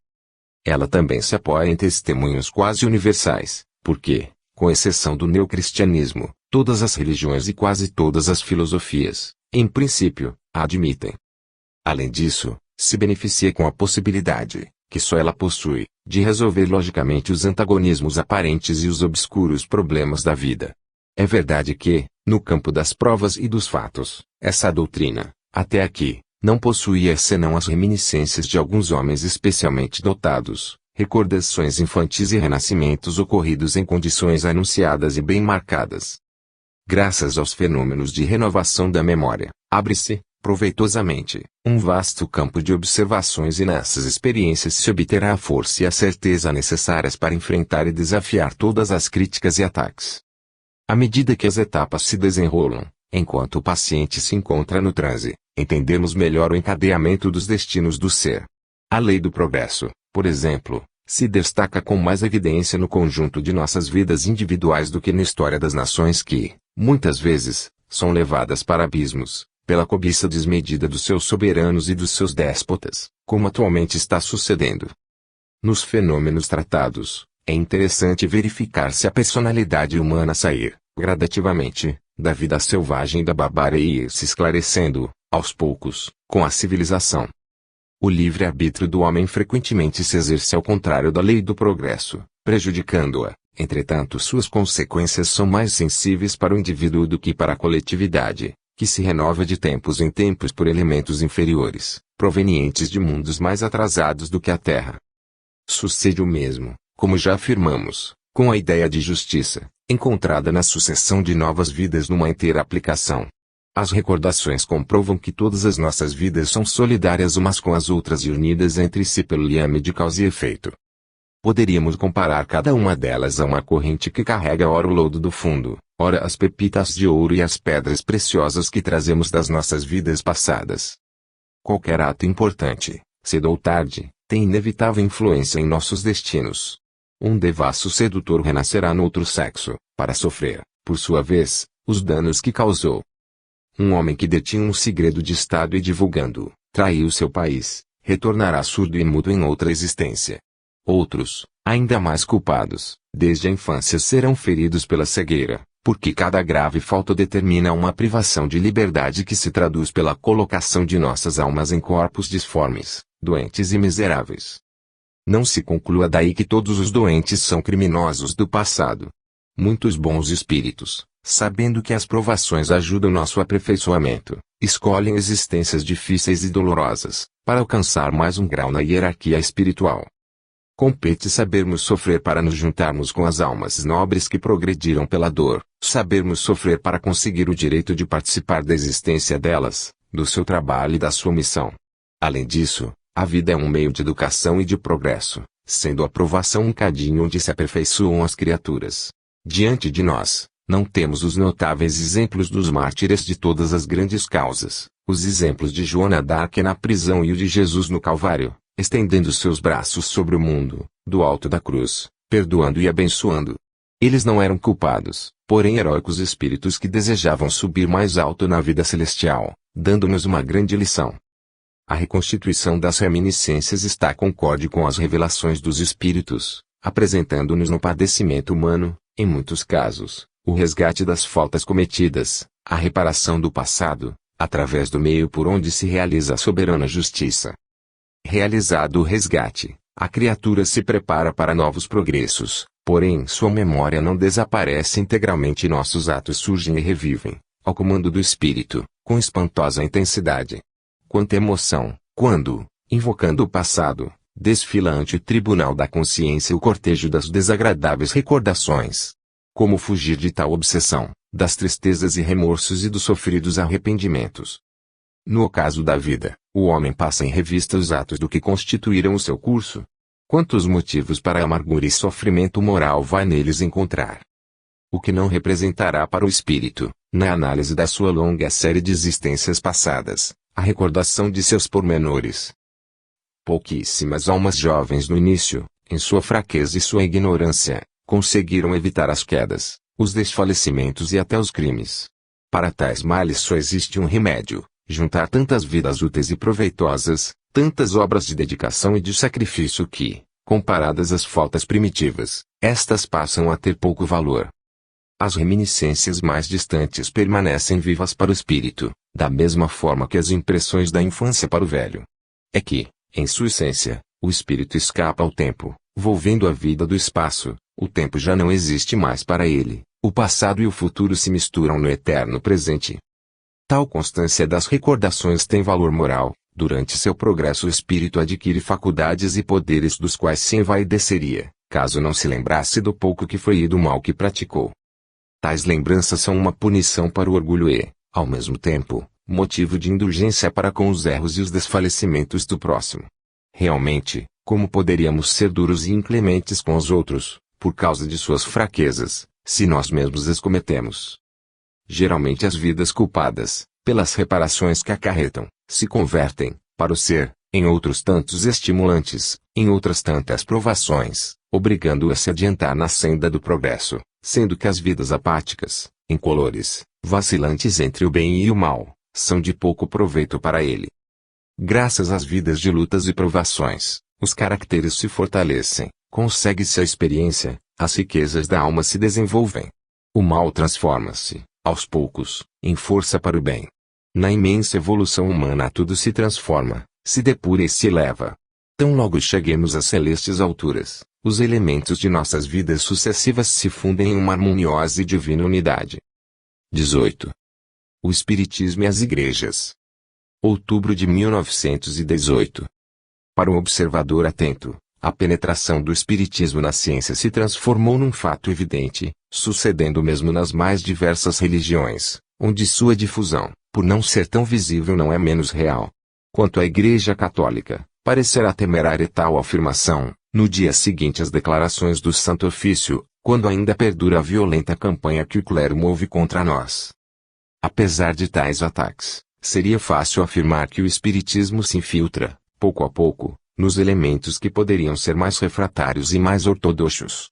Ela também se apoia em testemunhos quase universais, porque, com exceção do neocristianismo, todas as religiões e quase todas as filosofias, em princípio, a admitem. Além disso, se beneficia com a possibilidade, que só ela possui, de resolver logicamente os antagonismos aparentes e os obscuros problemas da vida. É verdade que, no campo das provas e dos fatos, essa doutrina, até aqui, não possuía senão as reminiscências de alguns homens especialmente dotados, recordações infantis e renascimentos ocorridos em condições anunciadas e bem marcadas. Graças aos fenômenos de renovação da memória, abre-se, proveitosamente, um vasto campo de observações e nessas experiências se obterá a força e a certeza necessárias para enfrentar e desafiar todas as críticas e ataques. À medida que as etapas se desenrolam, enquanto o paciente se encontra no transe, entendemos melhor o encadeamento dos destinos do ser. A lei do progresso, por exemplo, se destaca com mais evidência no conjunto de nossas vidas individuais do que na história das nações que, muitas vezes, são levadas para abismos, pela cobiça desmedida dos seus soberanos e dos seus déspotas, como atualmente está sucedendo. Nos fenômenos tratados, é interessante verificar se a personalidade humana sair, gradativamente, da vida selvagem e da barbárie e ir se esclarecendo, aos poucos, com a civilização. O livre-arbítrio do homem frequentemente se exerce ao contrário da lei do progresso, prejudicando-a. Entretanto, suas consequências são mais sensíveis para o indivíduo do que para a coletividade, que se renova de tempos em tempos por elementos inferiores, provenientes de mundos mais atrasados do que a Terra. Sucede o mesmo, como já afirmamos, com a ideia de justiça, encontrada na sucessão de novas vidas numa inteira aplicação. As recordações comprovam que todas as nossas vidas são solidárias umas com as outras e unidas entre si pelo liame de causa e efeito. Poderíamos comparar cada uma delas a uma corrente que carrega ora o lodo do fundo, ora as pepitas de ouro e as pedras preciosas que trazemos das nossas vidas passadas. Qualquer ato importante, cedo ou tarde, tem inevitável influência em nossos destinos. Um devasso sedutor renascerá no outro sexo, para sofrer, por sua vez, os danos que causou. Um homem que detinha um segredo de Estado e divulgando-o, traiu seu país, retornará surdo e mudo em outra existência. Outros, ainda mais culpados, desde a infância serão feridos pela cegueira, porque cada grave falta determina uma privação de liberdade que se traduz pela colocação de nossas almas em corpos disformes, doentes e miseráveis. Não se conclua daí que todos os doentes são criminosos do passado. Muitos bons espíritos, sabendo que as provações ajudam nosso aperfeiçoamento, escolhem existências difíceis e dolorosas, para alcançar mais um grau na hierarquia espiritual. Compete sabermos sofrer para nos juntarmos com as almas nobres que progrediram pela dor, sabermos sofrer para conseguir o direito de participar da existência delas, do seu trabalho e da sua missão. Além disso, a vida é um meio de educação e de progresso, sendo a provação um cadinho onde se aperfeiçoam as criaturas. Diante de nós, não temos os notáveis exemplos dos mártires de todas as grandes causas, os exemplos de Joana d'Arc na prisão e o de Jesus no Calvário, estendendo seus braços sobre o mundo, do alto da cruz, perdoando e abençoando. Eles não eram culpados, porém heróicos espíritos que desejavam subir mais alto na vida celestial, dando-nos uma grande lição. A reconstituição das reminiscências está concorde com as revelações dos espíritos, apresentando-nos no padecimento humano, em muitos casos, o resgate das faltas cometidas, a reparação do passado, através do meio por onde se realiza a soberana justiça. Realizado o resgate, a criatura se prepara para novos progressos, porém sua memória não desaparece integralmente e nossos atos surgem e revivem, ao comando do espírito, com espantosa intensidade. Quanta emoção, quando, invocando o passado, desfila ante o tribunal da consciência o cortejo das desagradáveis recordações. Como fugir de tal obsessão, das tristezas e remorsos e dos sofridos arrependimentos? No ocaso da vida, o homem passa em revista os atos do que constituíram o seu curso. Quantos motivos para amargura e sofrimento moral vai neles encontrar? O que não representará para o espírito, na análise da sua longa série de existências passadas, a recordação de seus pormenores? Pouquíssimas almas jovens no início, em sua fraqueza e sua ignorância, conseguiram evitar as quedas, os desfalecimentos e até os crimes. Para tais males só existe um remédio: juntar tantas vidas úteis e proveitosas, tantas obras de dedicação e de sacrifício que, comparadas às faltas primitivas, estas passam a ter pouco valor. As reminiscências mais distantes permanecem vivas para o espírito, da mesma forma que as impressões da infância para o velho. É que, em sua essência, o espírito escapa ao tempo, volvendo a vida do espaço, o tempo já não existe mais para ele, o passado e o futuro se misturam no eterno presente. Tal constância das recordações tem valor moral. Durante seu progresso o espírito adquire faculdades e poderes dos quais se envaideceria, caso não se lembrasse do pouco que foi e do mal que praticou. Tais lembranças são uma punição para o orgulho e, ao mesmo tempo, motivo de indulgência para com os erros e os desfalecimentos do próximo. Realmente, como poderíamos ser duros e inclementes com os outros, por causa de suas fraquezas, se nós mesmos as cometemos? Geralmente as vidas culpadas, pelas reparações que acarretam, se convertem, para o ser, em outros tantos estimulantes, em outras tantas provações, obrigando-o a se adiantar na senda do progresso, sendo que as vidas apáticas, incolores, vacilantes entre o bem e o mal, são de pouco proveito para ele. Graças às vidas de lutas e provações, os caracteres se fortalecem, consegue-se a experiência, as riquezas da alma se desenvolvem. O mal transforma-se, aos poucos, em força para o bem. Na imensa evolução humana tudo se transforma, se depura e se eleva. Tão logo cheguemos às celestes alturas, os elementos de nossas vidas sucessivas se fundem em uma harmoniosa e divina unidade. 18. O Espiritismo e as Igrejas. Outubro de 1918. Para um observador atento, a penetração do Espiritismo na ciência se transformou num fato evidente, sucedendo o mesmo nas mais diversas religiões, onde sua difusão, por não ser tão visível, não é menos real. Quanto à Igreja Católica, parecerá temerária tal afirmação, No dia seguinte às declarações do Santo Ofício, quando ainda perdura a violenta campanha que o clero move contra nós. Apesar de tais ataques, seria fácil afirmar que o espiritismo se infiltra, pouco a pouco, nos elementos que poderiam ser mais refratários e mais ortodoxos.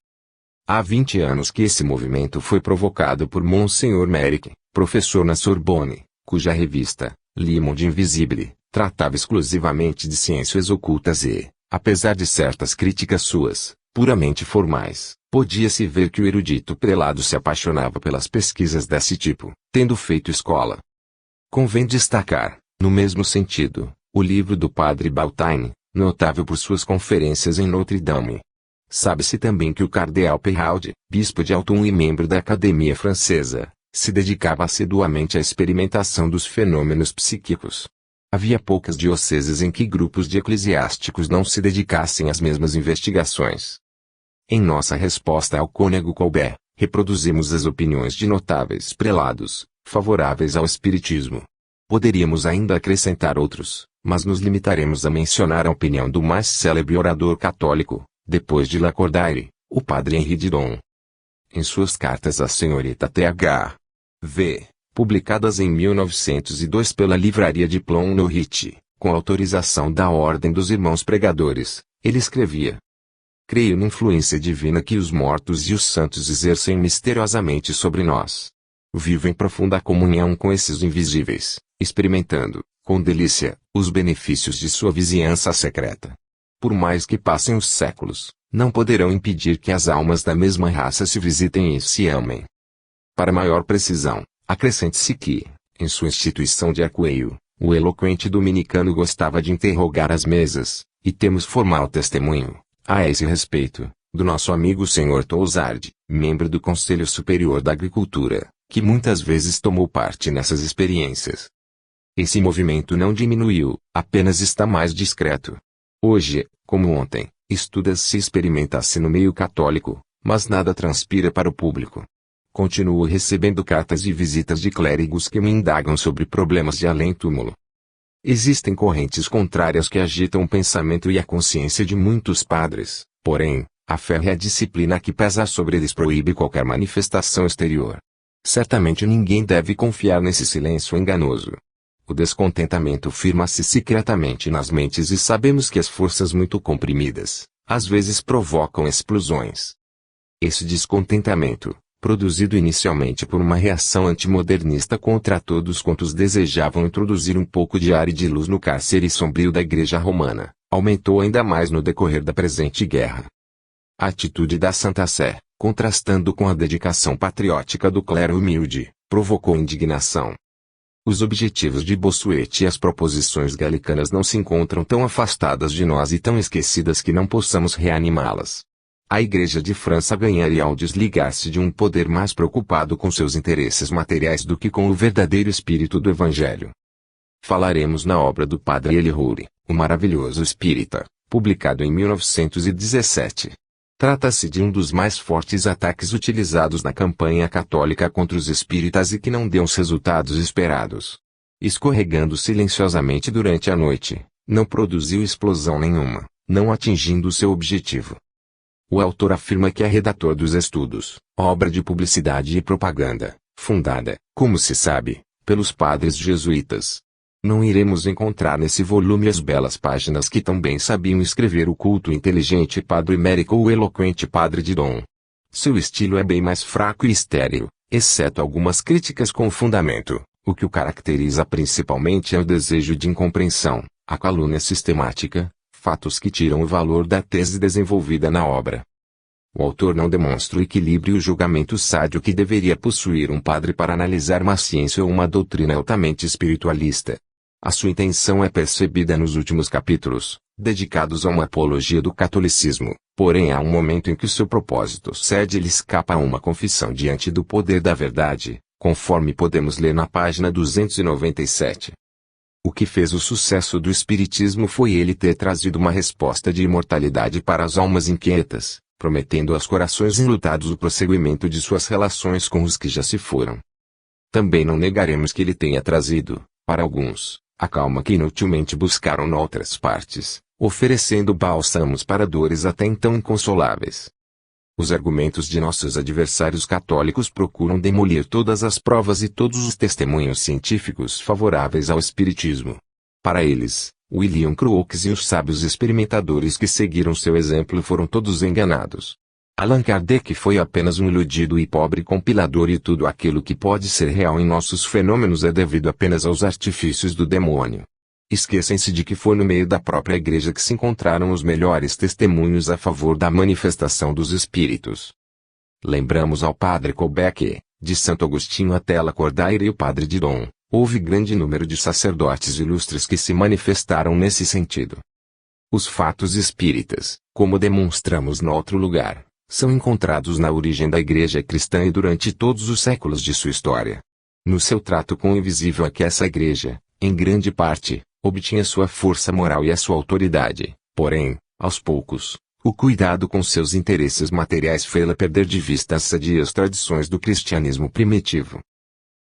Há 20 anos que esse movimento foi provocado por Monsenhor Méric, professor na Sorbonne, cuja revista, Le Monde Invisible, tratava exclusivamente de ciências ocultas e, apesar de certas críticas suas, puramente formais, podia-se ver que o erudito prelado se apaixonava pelas pesquisas desse tipo, tendo feito escola. Convém destacar, no mesmo sentido, o livro do padre Baltaine, notável por suas conferências em Notre Dame. Sabe-se também que o cardeal Perrault, bispo de Autun e membro da Academia Francesa, se dedicava assiduamente à experimentação dos fenômenos psíquicos. Havia poucas dioceses em que grupos de eclesiásticos não se dedicassem às mesmas investigações. Em nossa resposta ao cônego Colbert, reproduzimos as opiniões de notáveis prelados, favoráveis ao espiritismo. Poderíamos ainda acrescentar outros, mas nos limitaremos a mencionar a opinião do mais célebre orador católico, depois de Lacordaire, o padre Henri Didon. Em suas cartas à senhorita Th.V., publicadas em 1902 pela livraria de Plon-Nohit, com autorização da Ordem dos Irmãos Pregadores, ele escrevia: creio na influência divina que os mortos e os santos exercem misteriosamente sobre nós. Vivo em profunda comunhão com esses invisíveis, experimentando, com delícia, os benefícios de sua vizinhança secreta. Por mais que passem os séculos, não poderão impedir que as almas da mesma raça se visitem e se amem. Para maior precisão, acrescente-se que, em sua instituição de arcoeiro, o eloquente dominicano gostava de interrogar as mesas, e temos formal testemunho, a esse respeito, do nosso amigo Sr. Touzard, membro do Conselho Superior da Agricultura, que muitas vezes tomou parte nessas experiências. Esse movimento não diminuiu, apenas está mais discreto. Hoje, como ontem, estuda-se e experimenta-se no meio católico, mas nada transpira para o público. Continuo recebendo cartas e visitas de clérigos que me indagam sobre problemas de além-túmulo. Existem correntes contrárias que agitam o pensamento e a consciência de muitos padres, porém, a férrea disciplina que pesa sobre eles proíbe qualquer manifestação exterior. Certamente ninguém deve confiar nesse silêncio enganoso. O descontentamento firma-se secretamente nas mentes e sabemos que as forças muito comprimidas, às vezes provocam explosões. Esse descontentamento, produzido inicialmente por uma reação antimodernista contra todos quantos desejavam introduzir um pouco de ar e de luz no cárcere sombrio da Igreja Romana, aumentou ainda mais no decorrer da presente guerra. A atitude da Santa Sé, contrastando com a dedicação patriótica do clero humilde, provocou indignação. Os objetivos de Bossuet e as proposições galicanas não se encontram tão afastadas de nós e tão esquecidas que não possamos reanimá-las. A Igreja de França ganharia ao desligar-se de um poder mais preocupado com seus interesses materiais do que com o verdadeiro espírito do Evangelho. Falaremos na obra do padre Elihoure, o maravilhoso espírita, publicado em 1917. Trata-se de um dos mais fortes ataques utilizados na campanha católica contra os espíritas e que não deu os resultados esperados. Escorregando silenciosamente durante a noite, não produziu explosão nenhuma, não atingindo seu objetivo. O autor afirma que é redator dos Estudos, obra de publicidade e propaganda, fundada, como se sabe, pelos padres jesuítas. Não iremos encontrar nesse volume as belas páginas que tão bem sabiam escrever o culto inteligente padre Mérico ou o eloquente padre Didon. Seu estilo é bem mais fraco e estéril, exceto algumas críticas com fundamento. O que o caracteriza principalmente é o desejo de incompreensão, a calúnia sistemática, fatos que tiram o valor da tese desenvolvida na obra. O autor não demonstra o equilíbrio e o julgamento sádio que deveria possuir um padre para analisar uma ciência ou uma doutrina altamente espiritualista. A sua intenção é percebida nos últimos capítulos, dedicados a uma apologia do catolicismo, porém há um momento em que o seu propósito cede e lhe escapa a uma confissão diante do poder da verdade, conforme podemos ler na página 297. O que fez o sucesso do Espiritismo foi ele ter trazido uma resposta de imortalidade para as almas inquietas, prometendo aos corações enlutados o prosseguimento de suas relações com os que já se foram. Também não negaremos que ele tenha trazido, para alguns, a calma que inutilmente buscaram noutras partes, oferecendo bálsamos para dores até então inconsoláveis. Os argumentos de nossos adversários católicos procuram demolir todas as provas e todos os testemunhos científicos favoráveis ao espiritismo. Para eles, William Crookes e os sábios experimentadores que seguiram seu exemplo foram todos enganados. Allan Kardec foi apenas um iludido e pobre compilador e tudo aquilo que pode ser real em nossos fenômenos é devido apenas aos artifícios do demônio. Esquecem-se de que foi no meio da própria igreja que se encontraram os melhores testemunhos a favor da manifestação dos espíritos. Lembramos ao padre Colbert que, de Santo Agostinho até Lacordaire e o padre Didon, houve grande número de sacerdotes ilustres que se manifestaram nesse sentido. Os fatos espíritas, como demonstramos no outro lugar, são encontrados na origem da igreja cristã e durante todos os séculos de sua história. No seu trato com o invisível é que essa igreja, em grande parte, obtinha sua força moral e a sua autoridade, porém, aos poucos, o cuidado com seus interesses materiais fê-la perder de vista as sadias tradições do cristianismo primitivo.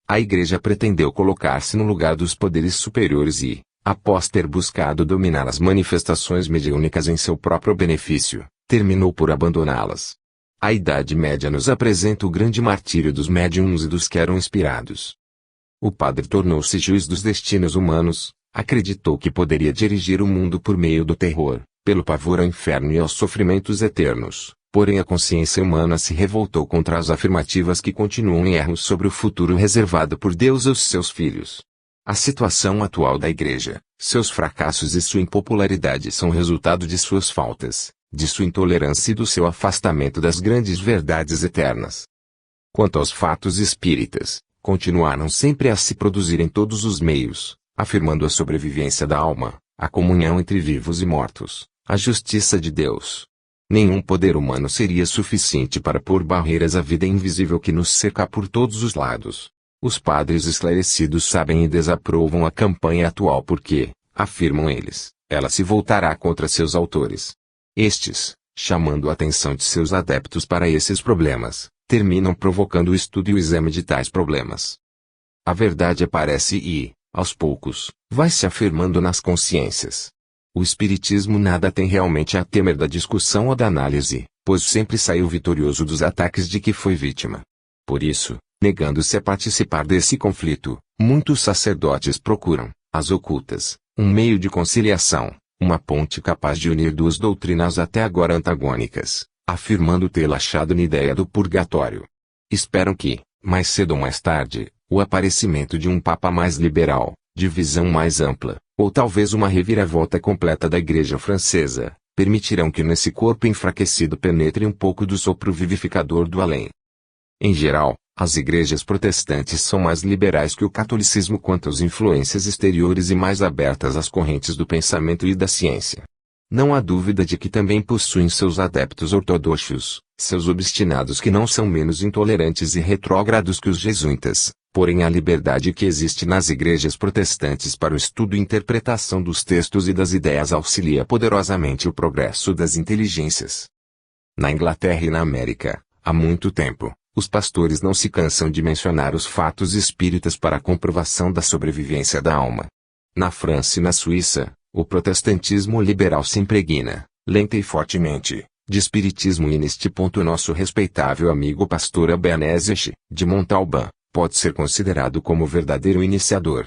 A igreja pretendeu colocar-se no lugar dos poderes superiores e, após ter buscado dominar as manifestações mediúnicas em seu próprio benefício, terminou por abandoná-las. A Idade Média nos apresenta o grande martírio dos médiuns e dos que eram inspirados. O padre tornou-se juiz dos destinos humanos, acreditou que poderia dirigir o mundo por meio do terror, pelo pavor ao inferno e aos sofrimentos eternos, porém a consciência humana se revoltou contra as afirmativas que continuam em erro sobre o futuro reservado por Deus aos seus filhos. A situação atual da Igreja, seus fracassos e sua impopularidade são resultado de suas faltas, de sua intolerância e do seu afastamento das grandes verdades eternas. Quanto aos fatos espíritas, continuaram sempre a se produzir em todos os meios, afirmando a sobrevivência da alma, a comunhão entre vivos e mortos, a justiça de Deus. Nenhum poder humano seria suficiente para pôr barreiras à vida invisível que nos cerca por todos os lados. Os padres esclarecidos sabem e desaprovam a campanha atual porque, afirmam eles, ela se voltará contra seus autores. Estes, chamando a atenção de seus adeptos para esses problemas, terminam provocando o estudo e o exame de tais problemas. A verdade aparece e, aos poucos, vai se afirmando nas consciências. O espiritismo nada tem realmente a temer da discussão ou da análise, pois sempre saiu vitorioso dos ataques de que foi vítima. Por isso, negando-se a participar desse conflito, muitos sacerdotes procuram, às ocultas, um meio de conciliação, uma ponte capaz de unir duas doutrinas até agora antagônicas, afirmando tê-la achado na ideia do purgatório. Esperam que, mais cedo ou mais tarde, o aparecimento de um papa mais liberal, de visão mais ampla, ou talvez uma reviravolta completa da Igreja francesa, permitirão que nesse corpo enfraquecido penetre um pouco do sopro vivificador do além. Em geral, as igrejas protestantes são mais liberais que o catolicismo quanto às influências exteriores e mais abertas às correntes do pensamento e da ciência. Não há dúvida de que também possuem seus adeptos ortodoxos, seus obstinados que não são menos intolerantes e retrógrados que os jesuítas, porém a liberdade que existe nas igrejas protestantes para o estudo e interpretação dos textos e das ideias auxilia poderosamente o progresso das inteligências. Na Inglaterra e na América, há muito tempo, os pastores não se cansam de mencionar os fatos espíritas para a comprovação da sobrevivência da alma. Na França e na Suíça, o protestantismo liberal se impregna, lenta e fortemente, de espiritismo e neste ponto nosso respeitável amigo pastor Ebenezer, de Montalban, pode ser considerado como verdadeiro iniciador.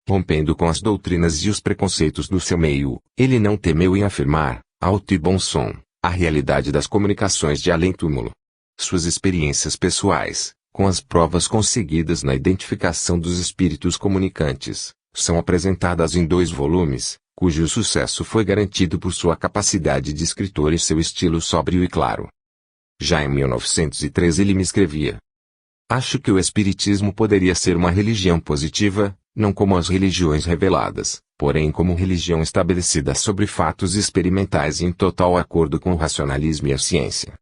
Rompendo com as doutrinas e os preconceitos do seu meio, ele não temeu em afirmar, alto e bom som, a realidade das comunicações de além-túmulo. Suas experiências pessoais, com as provas conseguidas na identificação dos espíritos comunicantes, são apresentadas em 2 volumes, cujo sucesso foi garantido por sua capacidade de escritor e seu estilo sóbrio e claro. Já em 1913 ele me escrevia: acho que o espiritismo poderia ser uma religião positiva, não como as religiões reveladas, porém como religião estabelecida sobre fatos experimentais e em total acordo com o racionalismo e a ciência.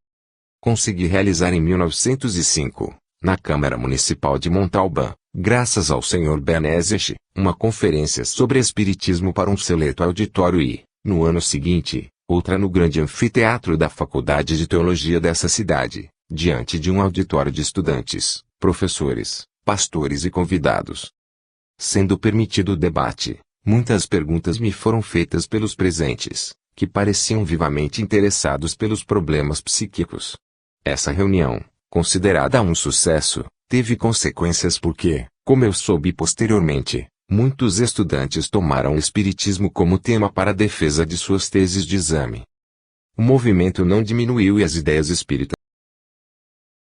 Consegui realizar em 1905, na Câmara Municipal de Montalban, graças ao Sr. Benezer, uma conferência sobre espiritismo para um seleto auditório e, no ano seguinte, outra no grande anfiteatro da Faculdade de Teologia dessa cidade, diante de um auditório de estudantes, professores, pastores e convidados. Sendo permitido o debate, Muitas perguntas me foram feitas pelos presentes, que pareciam vivamente interessados pelos problemas psíquicos. Essa reunião, considerada um sucesso, teve consequências porque, como eu soube posteriormente, muitos estudantes tomaram o espiritismo como tema para a defesa de suas teses de exame. O movimento não diminuiu e as ideias espíritas